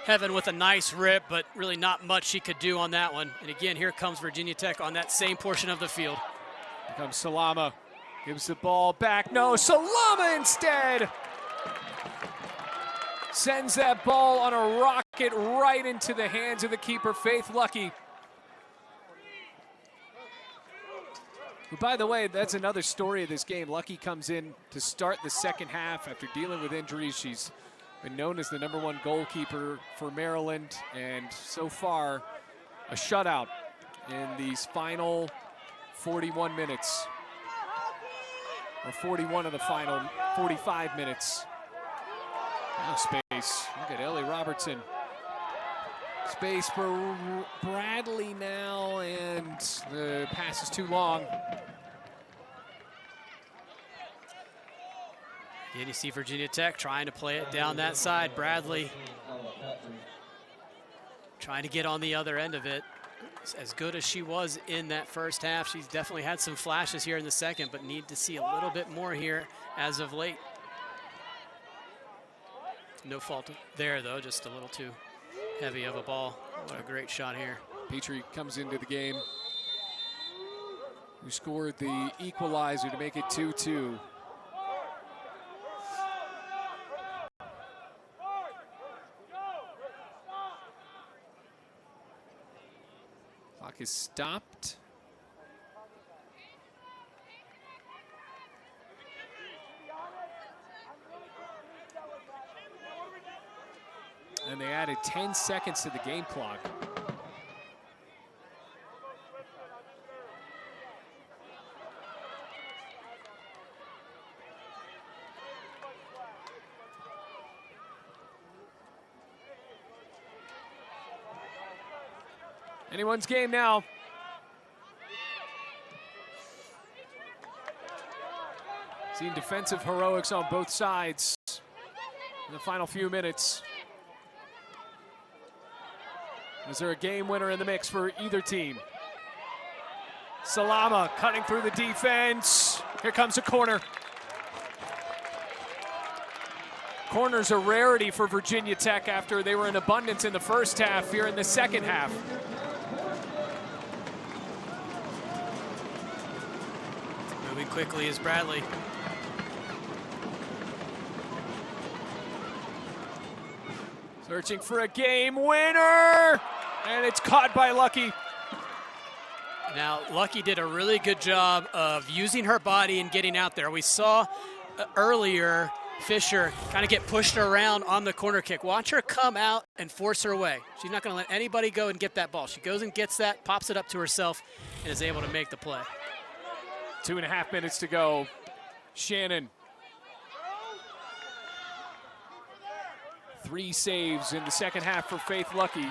Heaven with a nice rip, but really not much she could do on that one. And again, here comes Virginia Tech on that same portion of the field. Here comes Salama. Gives the ball back. No, Salama instead. Sends that ball on a rocket right into the hands of the keeper, Faith Lucky. By the way, that's another story of this game. Lucky comes in to start the second half after dealing with injuries. She's been known as the #1 goalkeeper for Maryland, and so far a shutout in these final 41 minutes, or 41 of the final 45 minutes. Now space. Look at Ellie Robertson. Space for Bradley now, and the pass is too long. And you see Virginia Tech trying to play it down that side. Bradley trying to get on the other end of it. As good as she was in that first half, she's definitely had some flashes here in the second, but need to see a little bit more here as of late. No fault there, though, just a little too heavy of a ball. What a great shot here. Petrie comes into the game, who scored the equalizer to make it 2-2. Clock is stopped. And they added 10 seconds to the game clock. Anyone's game now. Seeing defensive heroics on both sides in the final few minutes. Is there a game winner in the mix for either team? Salama cutting through the defense. Here comes a corner. Corners a rarity for Virginia Tech after they were in abundance in the first half. Here in the second half. Moving quickly is Bradley. Searching for a game winner, and it's caught by Lucky. Now, Lucky did a really good job of using her body and getting out there. We saw earlier Fisher kind of get pushed around on the corner kick. Watch her come out and force her away. She's not going to let anybody go and get that ball. She goes and gets that, pops it up to herself, and is able to make the play. 2.5 minutes to go. Shannon. 3 saves in the second half for Faith Lucky.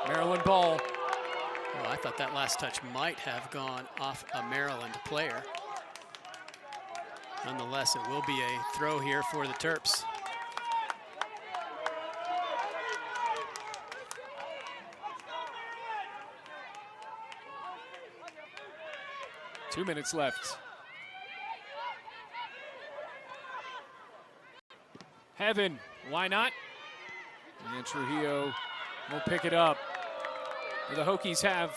Maryland ball. Oh, I thought that last touch might have gone off a Maryland player. Nonetheless, it will be a throw here for the Terps. Two minutes left. Heaven, why not? And Trujillo will pick it up. Do the Hokies have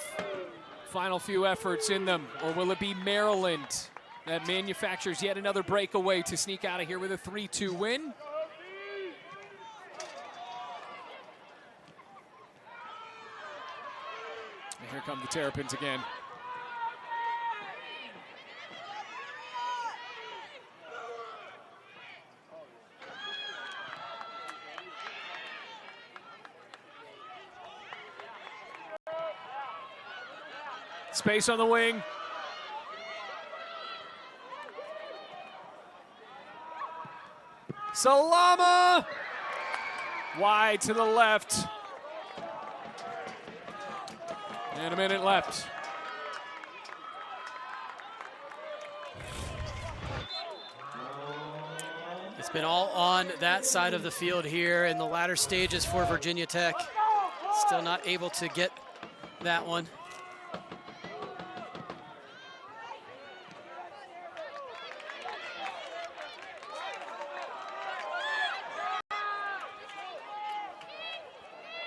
final few efforts in them, or will it be Maryland that manufactures yet another breakaway to sneak out of here with a 3-2 win? And here come the Terrapins again. Space on the wing. Salama! Wide to the left. And a minute left. It's been all on that side of the field here in the latter stages for Virginia Tech. Still not able to get that one.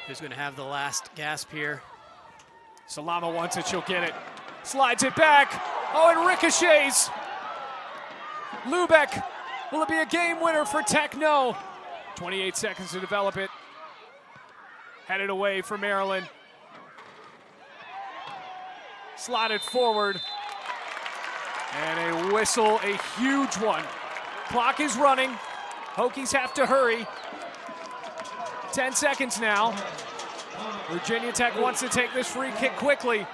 Who's going to have the last gasp here? Salama wants it, she'll get it. Slides it back. Oh, it ricochets. Lubeck, will it be a game winner for Tech? No. 28 seconds to develop it. Headed away for Maryland. Slotted forward. And a whistle, a huge one. Clock is running. Hokies have to hurry. 10 seconds now. Virginia Tech wants to take this free kick quickly.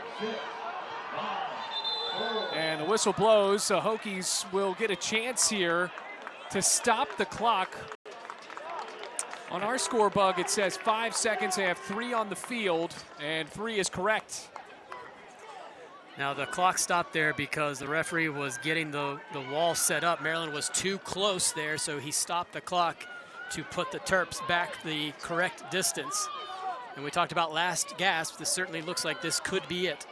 And the whistle blows, so Hokies will get a chance here to stop the clock. On our score bug, it says 5 seconds. They have 3 on the field, and 3 is correct. Now the clock stopped there because the referee was getting the wall set up. Maryland was too close there, so he stopped the clock to put the Terps back the correct distance. And we talked about last gasp. This certainly looks like this could be it.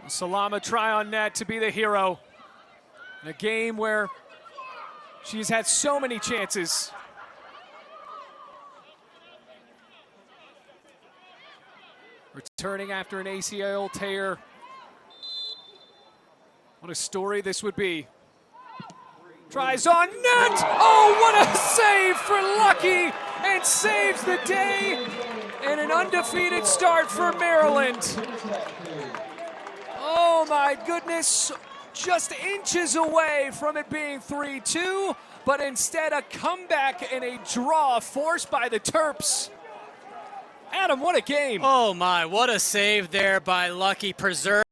Salama try on net to be the hero. In a game where she's had so many chances. Returning after an ACL tear. What a story this would be. Tries on net. Oh, what a save for Lucky, and saves the day, and an undefeated start for Maryland. Oh my goodness, just inches away from it being 3-2, but instead a comeback and a draw forced by the Terps. Adam, what a game. Oh my, what a save there by Lucky, preserved